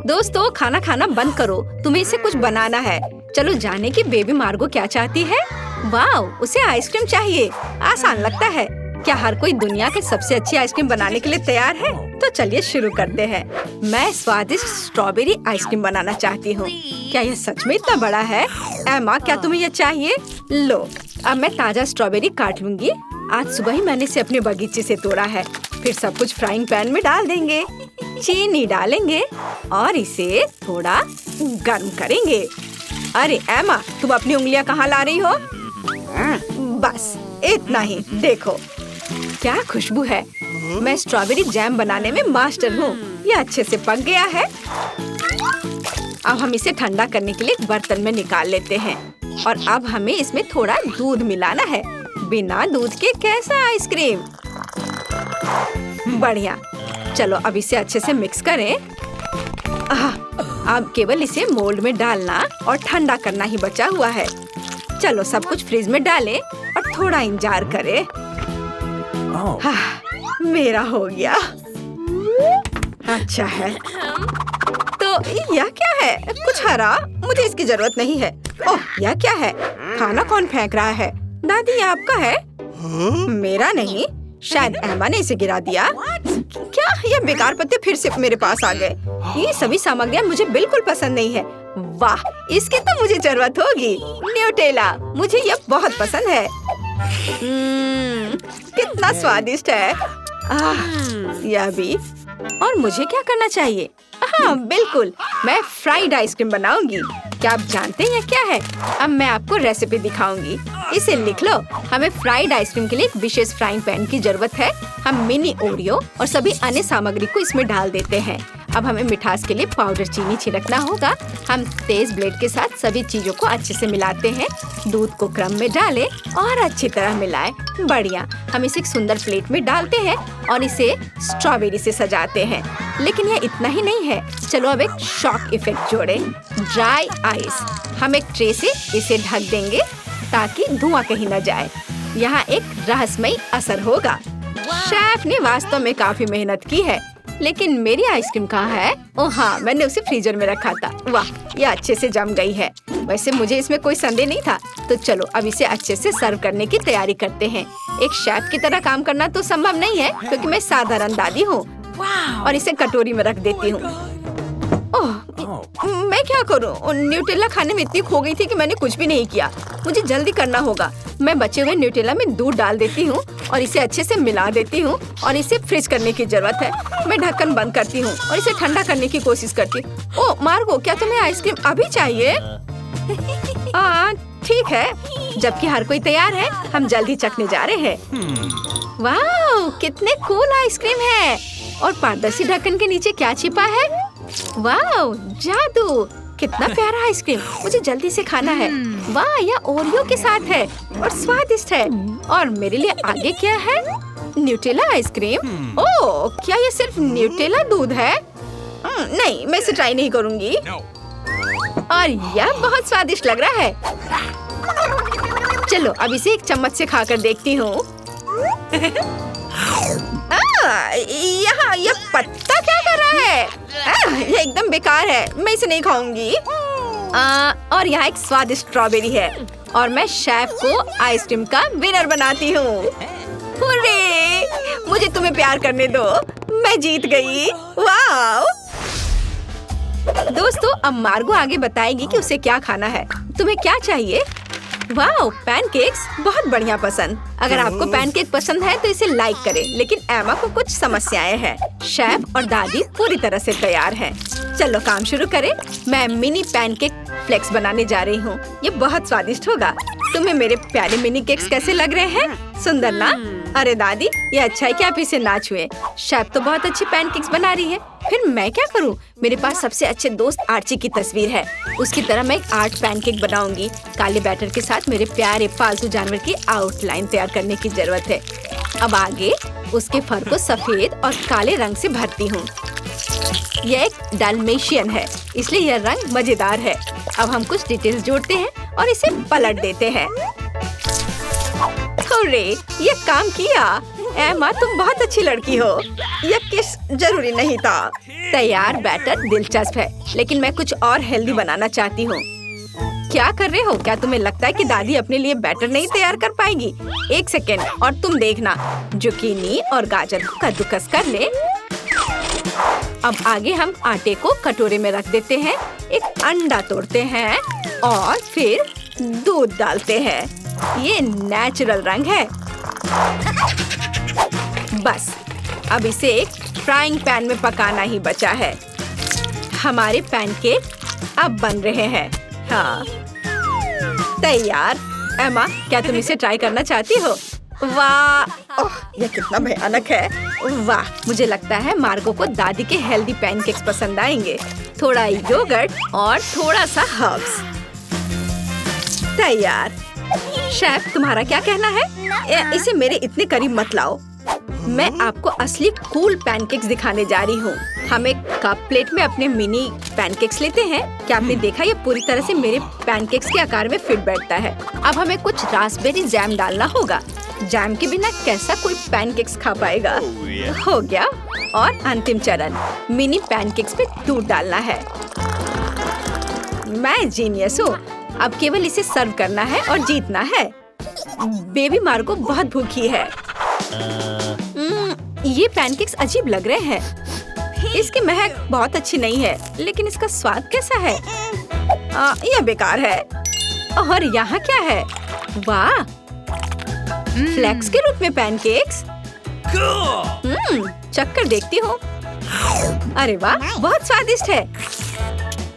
दोस्तों खाना खाना बंद करो, तुम्हें इसे कुछ बनाना है। चलो जाने की बेबी मार्गो क्या चाहती है। वाह, उसे आइसक्रीम चाहिए। आसान लगता है। क्या हर कोई दुनिया के सबसे अच्छी आइसक्रीम बनाने के लिए तैयार है? तो चलिए शुरू करते हैं। मैं स्वादिष्ट स्ट्रॉबेरी आइसक्रीम बनाना चाहती हूँ। क्या यह सच में इतना बड़ा है? एमा, क्या तुम्हें यह चाहिए? लो, अब मैं ताजा स्ट्रॉबेरी काट लूंगी। आज सुबह ही मैंने इसे अपने बगीचे से तोड़ा है। फिर सब कुछ फ्राइंग पैन में डाल देंगे, चीनी डालेंगे और इसे थोड़ा गर्म करेंगे। अरे एमा, तुम अपनी उंगलियां कहाँ ला रही हो? बस इतना ही। देखो क्या खुशबू है। मैं स्ट्रॉबेरी जैम बनाने में मास्टर हूँ। यह अच्छे से पक गया है। अब हम इसे ठंडा करने के लिए एक बर्तन में निकाल लेते हैं और अब हमें इसमें थोड़ा दूध मिलाना है। बिना दूध के कैसा आइसक्रीम? बढ़िया। चलो अब इसे अच्छे से मिक्स करें। अब केवल इसे मोल्ड में डालना और ठंडा करना ही बचा हुआ है। चलो सब कुछ फ्रिज में डालें और थोड़ा इंतजार करें। मेरा हो गया। अच्छा है। तो यह क्या है? कुछ हरा? मुझे इसकी जरूरत नहीं है। ओह, यह क्या है? खाना कौन फेंक रहा है? दादी, ये आपका है? मेरा नहीं। शायद एमा ने इसे गिरा दिया। क्या ये बेकार पत्ते फिर से मेरे पास आ गए? ये सभी सामग्रियाँ मुझे बिल्कुल पसंद नहीं है। वाह, इसकी तो मुझे जरूरत होगी। न्यूटेला, मुझे यह बहुत पसंद है। कितना स्वादिष्ट है। यह भी। और मुझे क्या करना चाहिए? हाँ बिल्कुल, मैं फ्राइड आइसक्रीम बनाऊंगी। क्या आप जानते हैं यह क्या है? अब मैं आपको रेसिपी दिखाऊंगी। इसे लिख लो। हमें फ्राइड आइसक्रीम के लिए एक विशेष फ्राइंग पैन की जरूरत है। हम मिनी ओरियो और सभी अन्य सामग्री को इसमें डाल देते हैं। अब हमें मिठास के लिए पाउडर चीनी छिड़कना होगा। हम तेज ब्लेड के साथ सभी चीजों को अच्छे से मिलाते हैं। दूध को क्रम में डालें और अच्छी तरह मिलाएं। बढ़िया। हम इसे एक सुंदर प्लेट में डालते हैं और इसे स्ट्रॉबेरी से सजाते हैं। लेकिन यह इतना ही नहीं है। चलो अब एक शॉक इफेक्ट जोड़ें। Dry ice. हम एक ट्रे से इसे ढक देंगे ताकि धुआं कहीं न जाए। यहाँ एक रहस्यमयी असर होगा। शेफ ने वास्तव में काफी मेहनत की है। लेकिन मेरी आइसक्रीम कहाँ है? ओह हाँ, मैंने उसे फ्रीजर में रखा था। वाह, ये अच्छे से जम गई है। वैसे मुझे इसमें कोई संदेह नहीं था। तो चलो अब इसे अच्छे से सर्व करने की तैयारी करते हैं। एक शेफ की तरह काम करना तो संभव नहीं है क्योंकि मैं साधारण दादी हूँ। और इसे कटोरी में रख देती हूँ। ओह, मैं क्या करूँ? न्यूटेला खाने में इतनी खो गई थी कि मैंने कुछ भी नहीं किया। मुझे जल्दी करना होगा। मैं बचे हुए न्यूटेला में दूध डाल देती हूँ और इसे अच्छे से मिला देती हूँ और इसे फ्रीज करने की जरूरत है। मैं ढक्कन बंद करती हूँ और इसे ठंडा करने की कोशिश करती हूँ। ओह मार्गो, क्या तुम्हें आइसक्रीम अभी चाहिए? ठीक है। जबकि हर कोई तैयार है, हम जल्दी चखने जा रहे हैं। वाह, कितने कूल आइसक्रीम है। और पारदर्शी ढक्कन के नीचे क्या छिपा है? वाह, जादू। कितना प्यारा आइसक्रीम। मुझे जल्दी से खाना है। वाह, यह ओरियो के साथ है और स्वादिष्ट है। और मेरे लिए आगे क्या है? Nutella ice cream. ओह, क्या ये सिर्फ न्यूटेला दूध है? नहीं, मैं इसे ट्राई नहीं करूंगी। और यह बहुत स्वादिष्ट लग रहा है। चलो अब इसे एक चम्मच से खाकर देखती हूँ। यहाँ यह पत्ता क्या कर रहा है? यह एकदम बेकार है। मैं इसे नहीं खाऊंगी। और यहाँ एक स्वादिष्ट स्ट्रॉबेरी है और मैं शेफ को आइसक्रीम का विनर बनाती हूँ। हुर्रे! मुझे तुम्हें प्यार करने दो। मैं जीत गई। वाह! दोस्तों, अब मार्गो आगे बताएगी कि उसे क्या खाना है। तुम्हें क्या चाहिए? वाह, पैनकेक्स बहुत बढ़िया पसंद। अगर आपको पैनकेक पसंद है तो इसे लाइक करें। लेकिन एमा को कुछ समस्याएं हैं। शेफ और दादी पूरी तरह से तैयार हैं। चलो काम शुरू करें। मैं मिनी पैनकेक फ्लेक्स बनाने जा रही हूँ। ये बहुत स्वादिष्ट होगा। तुम्हें मेरे प्यारे मिनी केक्स कैसे लग रहे हैं? सुंदर ना? अरे दादी, ये अच्छा है कि आप इसे ना छुए। शेफ तो बहुत अच्छी पैनकेक्स बना रही है। फिर मैं क्या करूं? मेरे पास सबसे अच्छे दोस्त आर्ची की तस्वीर है। उसकी तरह मैं एक आर्ट पैनकेक बनाऊंगी। काले बैटर के साथ मेरे प्यारे पालतू जानवर की आउटलाइन तैयार करने की जरूरत है। अब आगे उसके फर को सफेद और काले रंग से भरती हूँ। यह एक डाल्मेशियन है, इसलिए यह रंग मजेदार है। अब हम कुछ डिटेल्स जोड़ते हैं और इसे पलट देते हैं। हुर्रे, ये काम किया। एमा, तुम बहुत अच्छी लड़की हो। यह किस जरूरी नहीं था। तैयार बैटर दिलचस्प है, लेकिन मैं कुछ और हेल्दी बनाना चाहती हूँ। क्या कर रहे हो? क्या तुम्हें लगता है कि दादी अपने लिए बैटर नहीं तैयार कर पाएगी? एक सेकेंड और तुम देखना। जुकीनी और गाजर को कद्दूकस कर ले। अब आगे हम आटे को कटोरे में रख देते हैं, एक अंडा तोड़ते हैं और फिर दूध डालते हैं। ये नेचुरल रंग है। बस अब इसे एक फ्राइंग पैन में पकाना ही बचा है। हमारे पैनकेक अब बन रहे हैं। हाँ, तैयार। एमा, क्या तुम इसे ट्राई करना चाहती हो? वाह, यह कितना भयानक है। वाह, मुझे लगता है मार्गो को दादी के हेल्दी पैनकेक्स पसंद आएंगे। थोड़ा योगर्ट और थोड़ा सा हर्ब्स। तैयार। शेफ, तुम्हारा क्या कहना है? इसे मेरे इतने करीब मत लाओ। मैं आपको असली कूल पैनकेक्स दिखाने जा रही हूँ। हम एक कप प्लेट में अपने मिनी पैनकेक्स लेते हैं। क्या आपने देखा? ये पूरी तरह से मेरे पैनकेक्स के आकार में फिट बैठता है। अब हमें कुछ रास्पबेरी जैम डालना होगा। जैम के बिना कैसा कोई पैनकेक्स खा पाएगा? हो गया। और अंतिम चरण, मिनी पैनकेक्स में दूध डालना है। मैं जीनियस हूँ। अब केवल इसे सर्व करना है और जीतना है। बेबी मार्गो बहुत भूखी है। ये पैनकेक्स अजीब लग रहे हैं। इसकी महक बहुत अच्छी नहीं है, लेकिन इसका स्वाद कैसा है? यह बेकार है। और यहाँ क्या है? वाह, फ्लेक्स के रूप में पैनकेक्स। चक्कर देखती हूँ। अरे वाह, बहुत स्वादिष्ट है।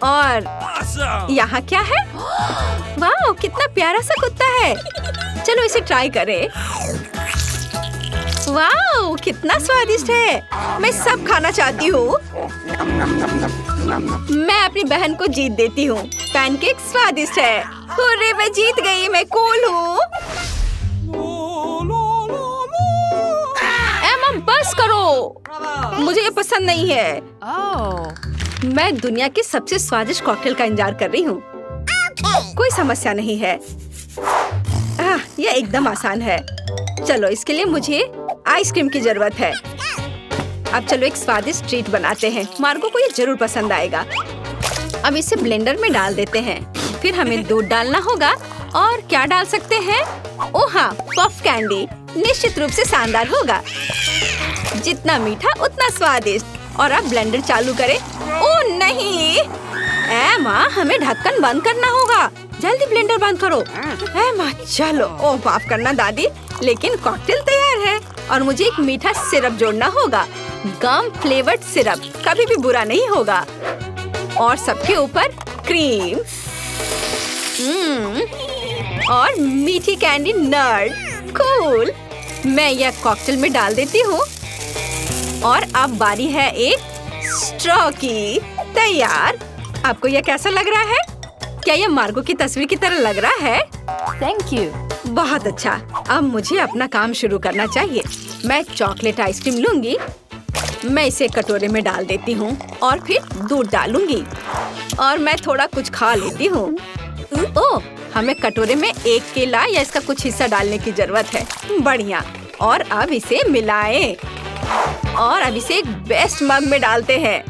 और यहाँ क्या है? वाह, कितना प्यारा सा कुत्ता है। चलो इसे ट्राई करें। वाह, कितना स्वादिष्ट है। मैं सब खाना चाहती हूँ। मैं अपनी बहन को जीत देती हूँ। पैनकेक स्वादिष्ट है। अरे, मैं जीत गई। मैं कूल हूँ। एमा, बस करो। मुझे ये पसंद नहीं है। मैं दुनिया के सबसे स्वादिष्ट कॉकटेल का इंतजार कर रही हूँ। कोई समस्या नहीं है। यह एकदम आसान है। चलो, इसके लिए मुझे आइसक्रीम की जरूरत है। अब चलो एक स्वादिष्ट ट्रीट बनाते हैं। मार्गो को ये जरूर पसंद आएगा। अब इसे ब्लेंडर में डाल देते हैं। फिर हमें दूध डालना होगा। और क्या डाल सकते हैं? ओह हाँ, पफ कैंडी। निश्चित रूप से शानदार होगा। जितना मीठा उतना स्वादिष्ट। और अब ब्लेंडर चालू करें। ओह नहीं, एमा, हमें ढक्कन बंद करना होगा। जल्दी ब्लेंडर बंद करो। एमा, चलो। ओह, माफ करना दादी, लेकिन कॉकटेल तैयार है। और मुझे एक मीठा सिरप जोड़ना होगा। गम फ्लेवर्ड सिरप कभी भी बुरा नहीं होगा। और सबके ऊपर क्रीम और मीठी कैंडी नट। कूल। मैं यह कॉकटेल में डाल देती हूँ। और अब बारी है एक स्ट्रॉ की। तैयार। आपको यह कैसा लग रहा है? क्या यह मार्गो की तस्वीर की तरह लग रहा है? Thank you. बहुत अच्छा। अब मुझे अपना काम शुरू करना चाहिए। मैं चॉकलेट आइसक्रीम लूंगी। मैं इसे कटोरे में डाल देती हूँ और फिर दूध डालूंगी। और मैं थोड़ा कुछ खा लेती हूँ। ओह, हमें कटोरे में एक केला या इसका कुछ हिस्सा डालने की जरूरत है। बढ़िया। और अब इसे मिलाएं। और अब इसे एक बेस्ट मग में डालते हैं।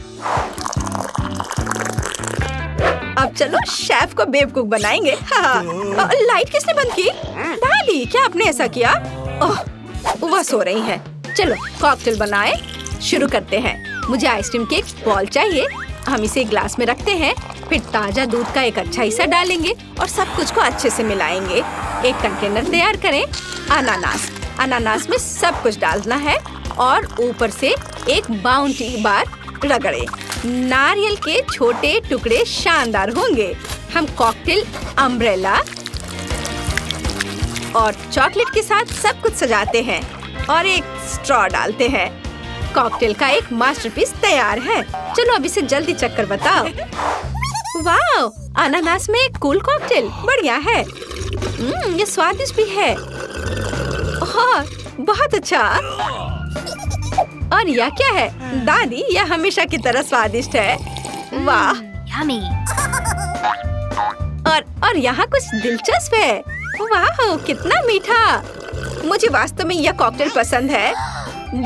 अब चलो शेफ को बेवकूफ बनाएंगे। हाँ। लाइट किसने बंद की? दादी, क्या आपने ऐसा किया? ओह, वह सो रही है। चलो कॉकटेल बनाए। शुरू करते हैं। मुझे आइसक्रीम की एक बॉल चाहिए। हम इसे ग्लास में रखते हैं। फिर ताजा दूध का एक अच्छा हिस्सा डालेंगे और सब कुछ को अच्छे से मिलाएंगे। एक कंटेनर तैयार करें। अनानास। अनानास में सब कुछ डालना है और ऊपर से एक बाउंटी बार रगड़े। नारियल के छोटे टुकड़े शानदार होंगे। हम कॉकटेल अम्ब्रेला और चॉकलेट के साथ सब कुछ सजाते हैं और एक स्ट्रॉ डालते हैं। कॉकटेल का एक मास्टरपीस तैयार है। चलो अब इसे जल्दी चक्कर बताओ। वाह, अनानास में एक कूल कॉकटेल। बढ़िया है। ये स्वादिष्ट भी है। हाँ, बहुत अच्छा। और यह क्या है? दादी, यह हमेशा की तरह स्वादिष्ट है। वाह। और यहाँ कुछ दिलचस्प है। वाह, कितना मीठा। मुझे वास्तव में यह कॉकटेल पसंद है।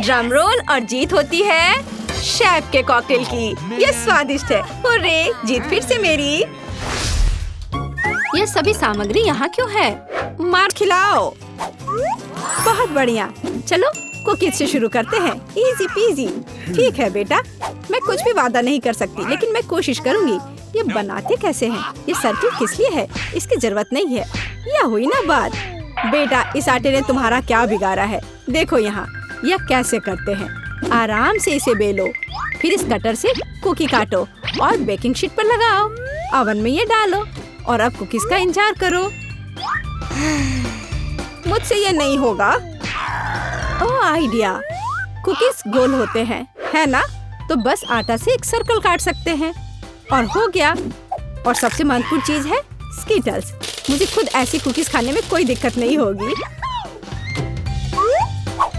ड्रम रोल और जीत होती है शेफ के कॉकटेल की। यह स्वादिष्ट है। हुर्रे, जीत फिर से मेरी। यह सभी सामग्री यहाँ क्यों है? मार खिलाओ। बहुत बढ़िया। चलो कुकीज से शुरू करते हैं। Easy PG. ठीक है बेटा, मैं कुछ भी वादा नहीं कर सकती, लेकिन मैं कोशिश करूँगी। ये बनाते कैसे हैं? ये सर्किल किस लिए है? इसकी जरूरत नहीं है। यह हुई ना बात। बेटा, इस आटे ने तुम्हारा क्या बिगाड़ा है? देखो यहाँ, यह कैसे करते हैं। आराम से इसे बेलो, फिर इस कटर से कुकी काटो और बेकिंग शीट पर लगाओ। ओवन में ये डालो और अब कुकीज का इंतजार करो। मुझसे ये नहीं होगा। ओह, आइडिया। कुकीज गोल होते हैं, है ना? तो बस आटा से एक सर्कल काट सकते हैं और हो गया। और सबसे महत्वपूर्ण चीज है स्कीटल्स। मुझे खुद ऐसी कुकीज खाने में कोई दिक्कत नहीं होगी।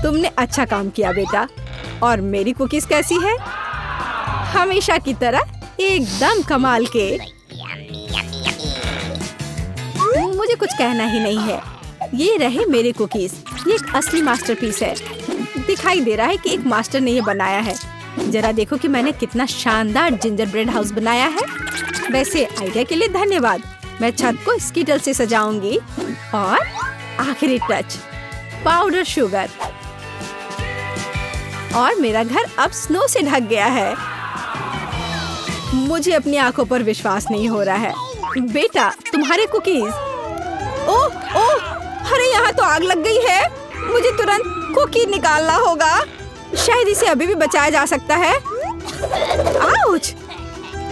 तुमने अच्छा काम किया बेटा। और मेरी कुकीज कैसी है? हमेशा की तरह एकदम कमाल के। मुझे कुछ कहना ही नहीं है। ये रहे मेरे कुकीज। ये एक असली मास्टरपीस है। दिखाई दे रहा है कि एक मास्टर ने ये बनाया है। जरा देखो कि मैंने कितना शानदार जिंजर ब्रेड हाउस बनाया है। वैसे आइडिया के लिए धन्यवाद। मैं छत को स्कीटल से सजाऊंगी। और आखिरी टच, पाउडर शुगर। और मेरा घर अब स्नो से ढक गया है। मुझे अपनी आंखों पर विश्वास नहीं हो रहा है। बेटा, तुम्हारे कुकीज। ओह ओह, अरे यहाँ तो आग लग गई है। मुझे तुरंत कुकी निकालना होगा। शायद इसे अभी भी बचाया जा सकता है। आउच!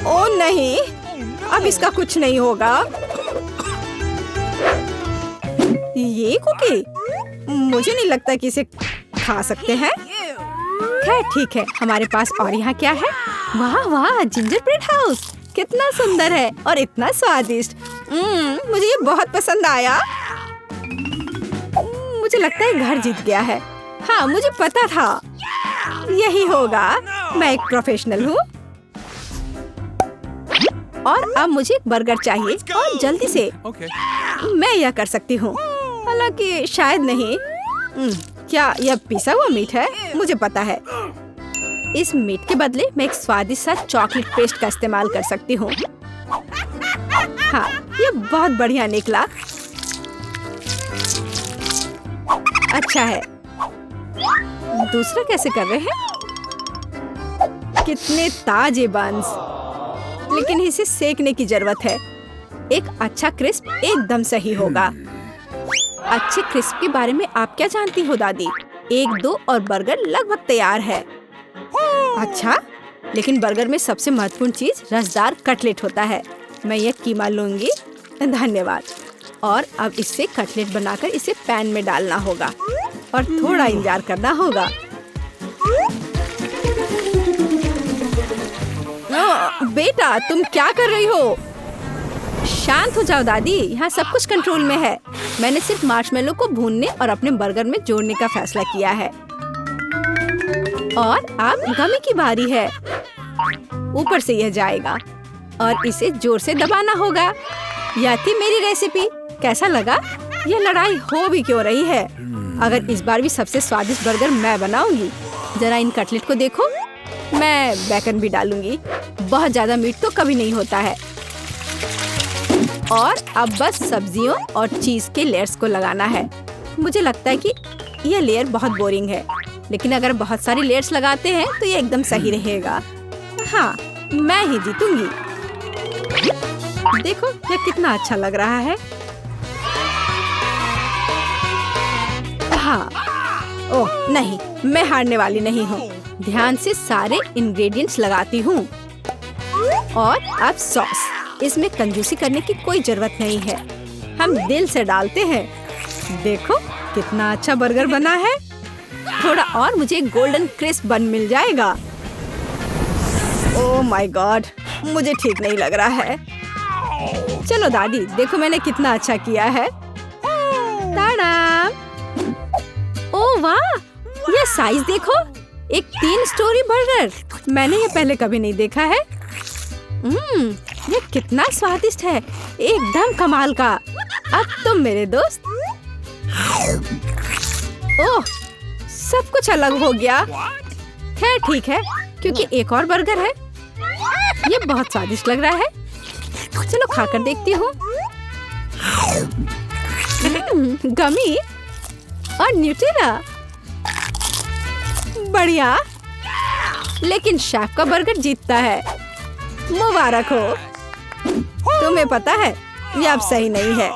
ओह नहीं, अब इसका कुछ नहीं होगा। ये कुकी, मुझे नहीं लगता कि इसे खा सकते हैं। खैर ठीक है, हमारे पास और यहाँ क्या है? वाह वाह, जिंजर ब्रेड हाउस कितना सुंदर है और इतना स्वादिष्ट। मुझे ये बहुत पसंद आया। मुझे लगता है घर जीत गया है। हाँ, मुझे पता था यही होगा। मैं एक प्रोफेशनल हूँ। और अब मुझे एक बर्गर चाहिए और जल्दी से। मैं यह कर सकती हूँ, हालांकि शायद नहीं। क्या यह पिसा हुआ मीट है? मुझे पता है। इस मीट के बदले मैं एक स्वादिष्ट सा चॉकलेट पेस्ट का इस्तेमाल कर सकती हूँ। हाँ, ये बहुत बढ़िया निकला। अच्छा है। दूसरा कैसे कर रहे हैं? कितने ताजे बंस। लेकिन इसे सेकने की जरूरत है। एक अच्छा क्रिस्प एकदम सही होगा। अच्छे क्रिस्प के बारे में आप क्या जानती हो दादी? 1-2 और बर्गर लगभग तैयार है। अच्छा, लेकिन बर्गर में सबसे महत्वपूर्ण चीज रसदार कटलेट होता है। मैं ये कीमा लूंगी। धन्यवाद। और अब इससे कटलेट बनाकर इसे पैन में डालना होगा और थोड़ा इंतजार करना होगा। बेटा, तुम क्या कर रही हो? शांत हो जाओ दादी, यहाँ सब कुछ कंट्रोल में है। मैंने सिर्फ मार्शमेलो को भूनने और अपने बर्गर में जोड़ने का फैसला किया है। और अब गमी की बारी है। ऊपर से यह जाएगा और इसे जोर से दबाना होगा। यह थी मेरी रेसिपी। कैसा लगा? यह लड़ाई हो भी क्यों रही है? अगर इस बार भी सबसे स्वादिष्ट बर्गर मैं बनाऊंगी। जरा इन कटलेट को देखो। मैं बेकन भी डालूंगी। बहुत ज्यादा मीट तो कभी नहीं होता है। और अब बस सब्जियों और चीज के लेयर्स को लगाना है। मुझे लगता है कि यह लेयर बहुत बोरिंग है, लेकिन अगर बहुत सारी लेयर्स लगाते हैं तो ये एकदम सही रहेगा। हाँ, मैं ही जीतूंगी। देखो यह कितना अच्छा लग रहा है। हाँ, ओह नहीं, मैं हारने वाली नहीं हूँ। ध्यान से सारे इंग्रेडिएंट्स लगाती हूँ। और अब सॉस। इसमें कंजूसी करने की कोई जरूरत नहीं है। हम दिल से डालते हैं। देखो कितना अच्छा बर्गर बना है। थोड़ा और मुझे गोल्डन क्रिस्प बन मिल जाएगा। ओह माय गॉड, मुझे ठीक नहीं लग रहा है। चलो दादी, देखो मैंने कितना अच्छा किया है। ताड़ा! ओह वाह, ये साइज देखो। एक 3 स्टोरी बर्गर। मैंने ये पहले कभी नहीं देखा है। ये कितना स्वादिष्ट है, एकदम कमाल का। अब तुम मेरे दोस्त। ओह, सब कुछ अलग हो गया। खैर ठीक है, क्योंकि एक और बर्गर है। ये बहुत स्वादिष्ट लग रहा है। चलो खाकर देखती हूँ। गमी और न्यूटेला, बढ़िया। लेकिन शेफ का बर्गर जीतता है। मुबारक हो। तुम्हें पता है ये अब सही नहीं है।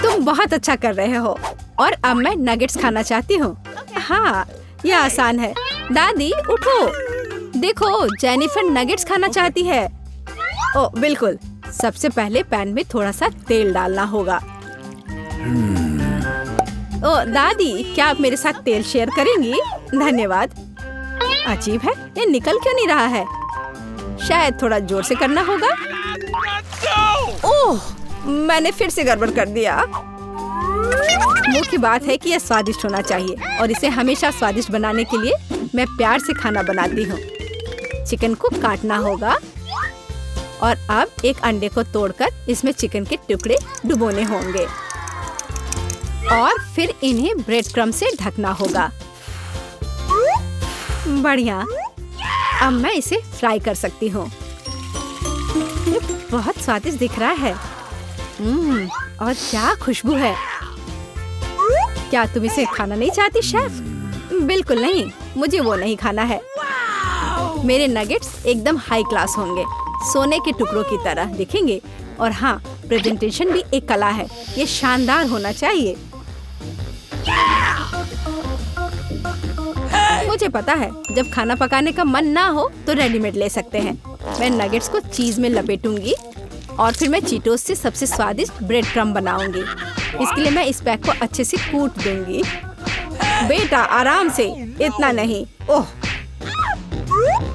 तुम बहुत अच्छा कर रहे हो और अब मैं नगेट्स खाना चाहती हूँ। हाँ, ये आसान है। दादी उठो, देखो जेनिफर नगेट्स खाना चाहती है। ओ बिल्कुल। सबसे पहले पैन में थोड़ा सा तेल डालना होगा। ओ दादी, क्या आप मेरे साथ तेल शेयर करेंगी? धन्यवाद। अजीब है, ये निकल क्यों नहीं रहा है? शायद थोड़ा जोर से करना होगा। ओह, मैंने फिर से गड़बड़ कर दिया। मुख्य बात है कि यह स्वादिष्ट होना चाहिए और इसे हमेशा स्वादिष्ट बनाने के लिए मैं प्यार से खाना बनाती हूँ। चिकन को काटना होगा और अब एक अंडे को तोड़कर इसमें चिकन के टुकड़े डुबोने होंगे और फिर इन्हें ब्रेड क्रम्ब से ढकना होगा। बढ़िया। अब मैं इसे फ्राई कर सकती हूँ। ये बहुत स्वादिष्ट दिख रहा है। और क्या खुशबू है। क्या तुम इसे खाना नहीं चाहती शेफ? बिल्कुल नहीं, मुझे वो नहीं खाना है। मेरे नगेट्स एकदम हाई क्लास होंगे, सोने के टुकड़ों की तरह दिखेंगे। और हाँ, प्रेजेंटेशन भी एक कला है। ये शानदार होना चाहिए। मुझे पता है, जब खाना पकाने का मन ना हो तो रेडीमेड ले सकते हैं। मैं नगेट्स को चीज में लपेटूंगी और फिर मैं चीटोस से सबसे स्वादिष्ट ब्रेड क्रम्ब बनाऊंगी। इसके लिए मैं इस पैक को अच्छे से कूट दूंगी। बेटा आराम से, इतना नहीं। ओह,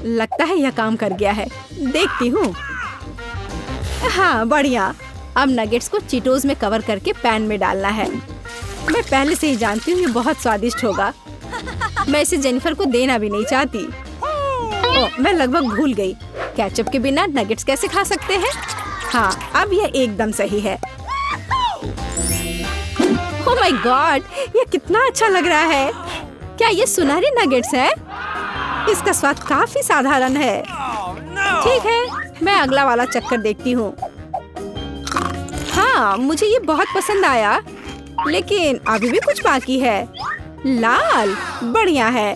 लगता है यह काम कर गया है। देखती हूँ। हाँ बढ़िया। अब नगेट्स को चीटोस में कवर करके पैन में डालना है। मैं पहले से ही जानती हूँ ये बहुत स्वादिष्ट होगा। मैं इसे जेनिफर को देना भी नहीं चाहती। ओह, मैं लगभग भूल गई। केचप के बिना नगेट्स कैसे खा सकते हैं? हाँ, अब यह एकदम सही है। ओह माय गॉड, ये कितना अच्छा लग रहा है। क्या ये सुनहरे नगेट्स हैं? इसका स्वाद काफी साधारण है। ठीक है, मैं अगला वाला चक्कर देखती हूँ। हाँ, मुझे ये बहुत पसंद आया, लेकिन अभी भी कुछ बाकी है। लाल, बढ़िया है।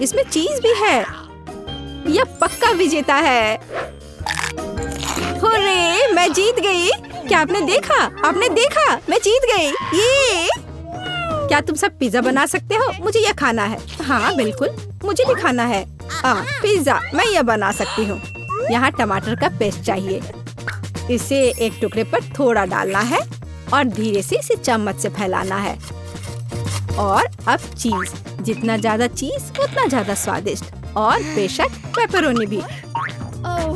इसमें चीज भी है। यह पक्का विजेता है। हुर्रे, मैं जीत गई। क्या आपने देखा? आपने देखा? मैं जीत गई। ये क्या तुम सब पिज्जा बना सकते हो? मुझे यह खाना है। हाँ बिल्कुल, मुझे भी खाना है। पिज्जा मैं यह बना सकती हूँ। यहाँ टमाटर का पेस्ट चाहिए। इसे एक टुकड़े पर थोड़ा डालना है और धीरे से इसे चम्मच से फैलाना है। और अब चीज, जितना ज्यादा चीज उतना ज्यादा स्वादिष्ट। और बेशक पेपरोनी भी।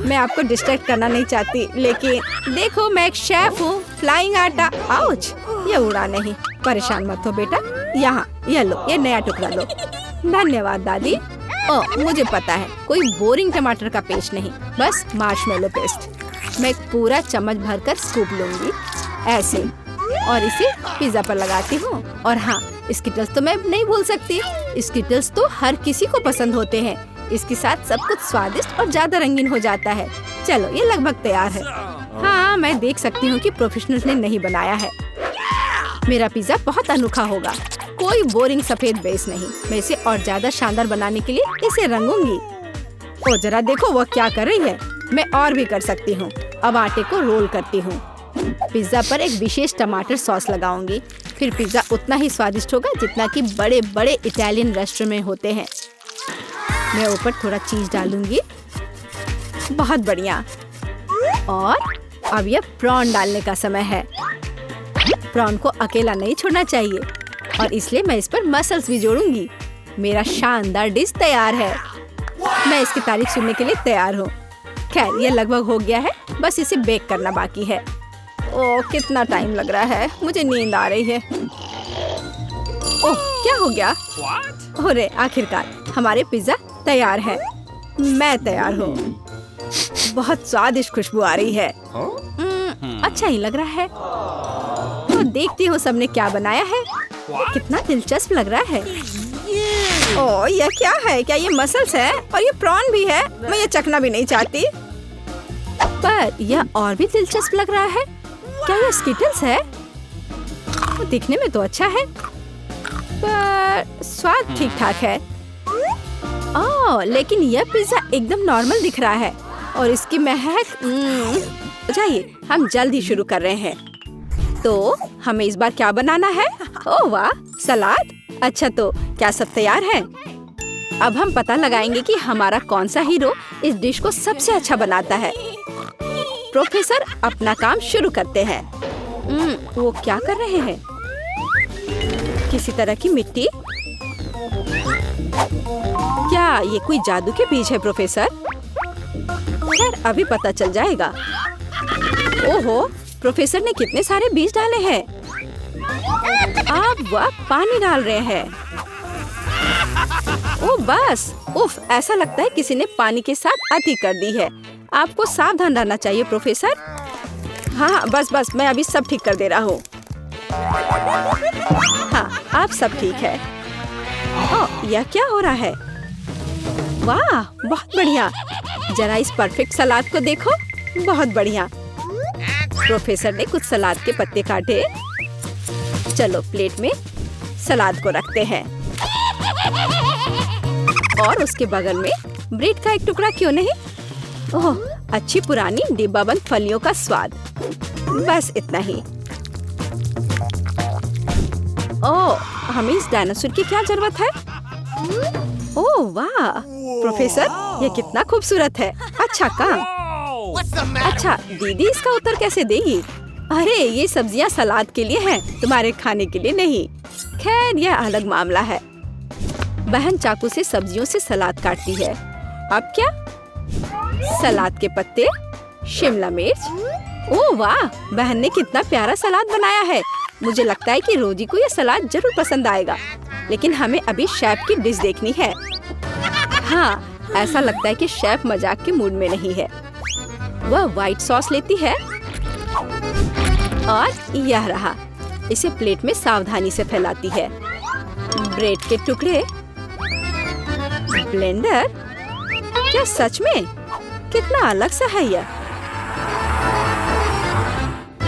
मैं आपको डिस्ट्रैक्ट करना नहीं चाहती, लेकिन देखो मैं एक शेफ हूँ। फ्लाइंग आटा। आउच, ये उड़ा नहीं। परेशान मत हो बेटा। यहाँ ये लो, ये नया टुकड़ा लो। धन्यवाद दादी। ओह, मुझे पता है, कोई बोरिंग टमाटर का पेस्ट नहीं, बस मार्शमेलो पेस्ट। मैं एक पूरा चम्मच भरकर स्कूप लूंगी ऐसे और इसे पिज्जा पर लगाती हूँ। और हाँ, स्किटल्स तो मैं नहीं भूल सकती। स्किटल्स तो हर किसी को पसंद होते हैं। इसके साथ सब कुछ स्वादिष्ट और ज्यादा रंगीन हो जाता है। चलो, ये लगभग तैयार है। हाँ, मैं देख सकती हूँ कि प्रोफेशनल्स ने नहीं बनाया है। मेरा पिज्जा बहुत अनोखा होगा। कोई बोरिंग सफेद बेस नहीं। मैं इसे और ज्यादा शानदार बनाने के लिए इसे रंगूंगी। ओ जरा देखो वो क्या कर रही है। मैं और भी कर सकती हूँ। अब आटे को रोल करती हूँ। पिज्जा पर एक विशेष टमाटर सॉस लगाऊंगी। फिर पिज्जा उतना ही स्वादिष्ट होगा जितना कि बड़े बड़े इटालियन रेस्टोरेंट में होते हैं। मैं ऊपर थोड़ा चीज डालूंगी। बहुत बढ़िया। और अब यह प्रॉन डालने का समय है। प्रॉन को अकेला नहीं छोड़ना चाहिए और इसलिए मैं इस पर मसल्स भी जोड़ूंगी। मेरा शानदार डिश तैयार है। मैं इसकी तारीफ सुनने के लिए तैयार हूँ। खैर, ये लगभग हो गया है, बस इसे बेक करना बाकी है। ओह, कितना टाइम लग रहा है। मुझे नींद आ रही है। ओह, क्या हो गया? अरे आखिरकार हमारे पिज्जा तैयार है। मैं तैयार हूँ। बहुत स्वादिष्ट खुशबू आ रही है। अच्छा ही लग रहा है। तो देखती हूँ सबने क्या बनाया है। कितना दिलचस्प लग रहा है। ओह, यह क्या है? क्या ये मसल्स है? और ये प्रॉन भी है? मैं ये चखना भी नहीं चाहती। पर यह और भी दिलचस्प लग रहा है। क्या ये स्किटल्स है? दिखने में तो अच्छा है, पर स्वाद ठीक ठाक है। ओह, लेकिन यह पिज्जा एकदम नॉर्मल दिख रहा है और इसकी महक। जाइए, हम जल्द ही शुरू कर रहे हैं। तो हमें इस बार क्या बनाना है? ओह वाह, सलाद। अच्छा, तो क्या सब तैयार है? अब हम पता लगाएंगे कि हमारा कौन सा हीरो इस डिश को सबसे अच्छा बनाता है। प्रोफेसर अपना काम शुरू करते हैं। वो क्या कर रहे हैं? किसी तरह की मिट्टी। क्या ये कोई जादू के बीज है प्रोफेसर? खैर, अभी पता चल जाएगा। ओहो, प्रोफेसर ने कितने सारे बीज डाले हैं। अब वह पानी डाल रहे हैं। ओ बस, उफ, ऐसा लगता है किसी ने पानी के साथ अति कर दी है। आपको सावधान रहना चाहिए प्रोफेसर। हाँ, बस, मैं अभी सब ठीक कर दे रहा हूँ। हाँ, आप सब ठीक है। ओह, यह क्या हो रहा है? वाह, बहुत बढ़िया। जरा इस परफेक्ट सलाद को देखो। बहुत बढ़िया। प्रोफेसर ने कुछ सलाद के पत्ते काटे। चलो, प्लेट में सलाद को रखते हैं और उसके बगल में ब्रेड का एक टुकड़ा क्यों नहीं? ओह, अच्छी पुरानी डिब्बाबंद फलियों का स्वाद। बस इतना ही। ओह, हमें इस डायनासोर की क्या जरूरत है? ओह वाह, प्रोफेसर, ये कितना खूबसूरत है। अच्छा काम। अच्छा, दीदी इसका उत्तर कैसे देगी? अरे, ये सब्जियां सलाद के लिए हैं, तुम्हारे खाने के लिए नहीं। खैर, यह अलग मामला है। बहन चाकू से सब्जियों से सलाद काटती है। अब क्या? सलाद के पत्ते, शिमला मिर्च। ओह वाह, बहन ने कितना प्यारा सलाद बनाया है। मुझे लगता है कि रोजी को यह सलाद जरूर पसंद आएगा। लेकिन हमें अभी शेफ की डिश देखनी है। हाँ, ऐसा लगता है कि शेफ मजाक के मूड में नहीं है। वह व्हाइट सॉस लेती है और यह रहा। इसे प्लेट में सावधानी से फैलाती है। ब्रेड के टुकड़े, ब्लेंडर। क्या सच में? कितना अलग सा है यह।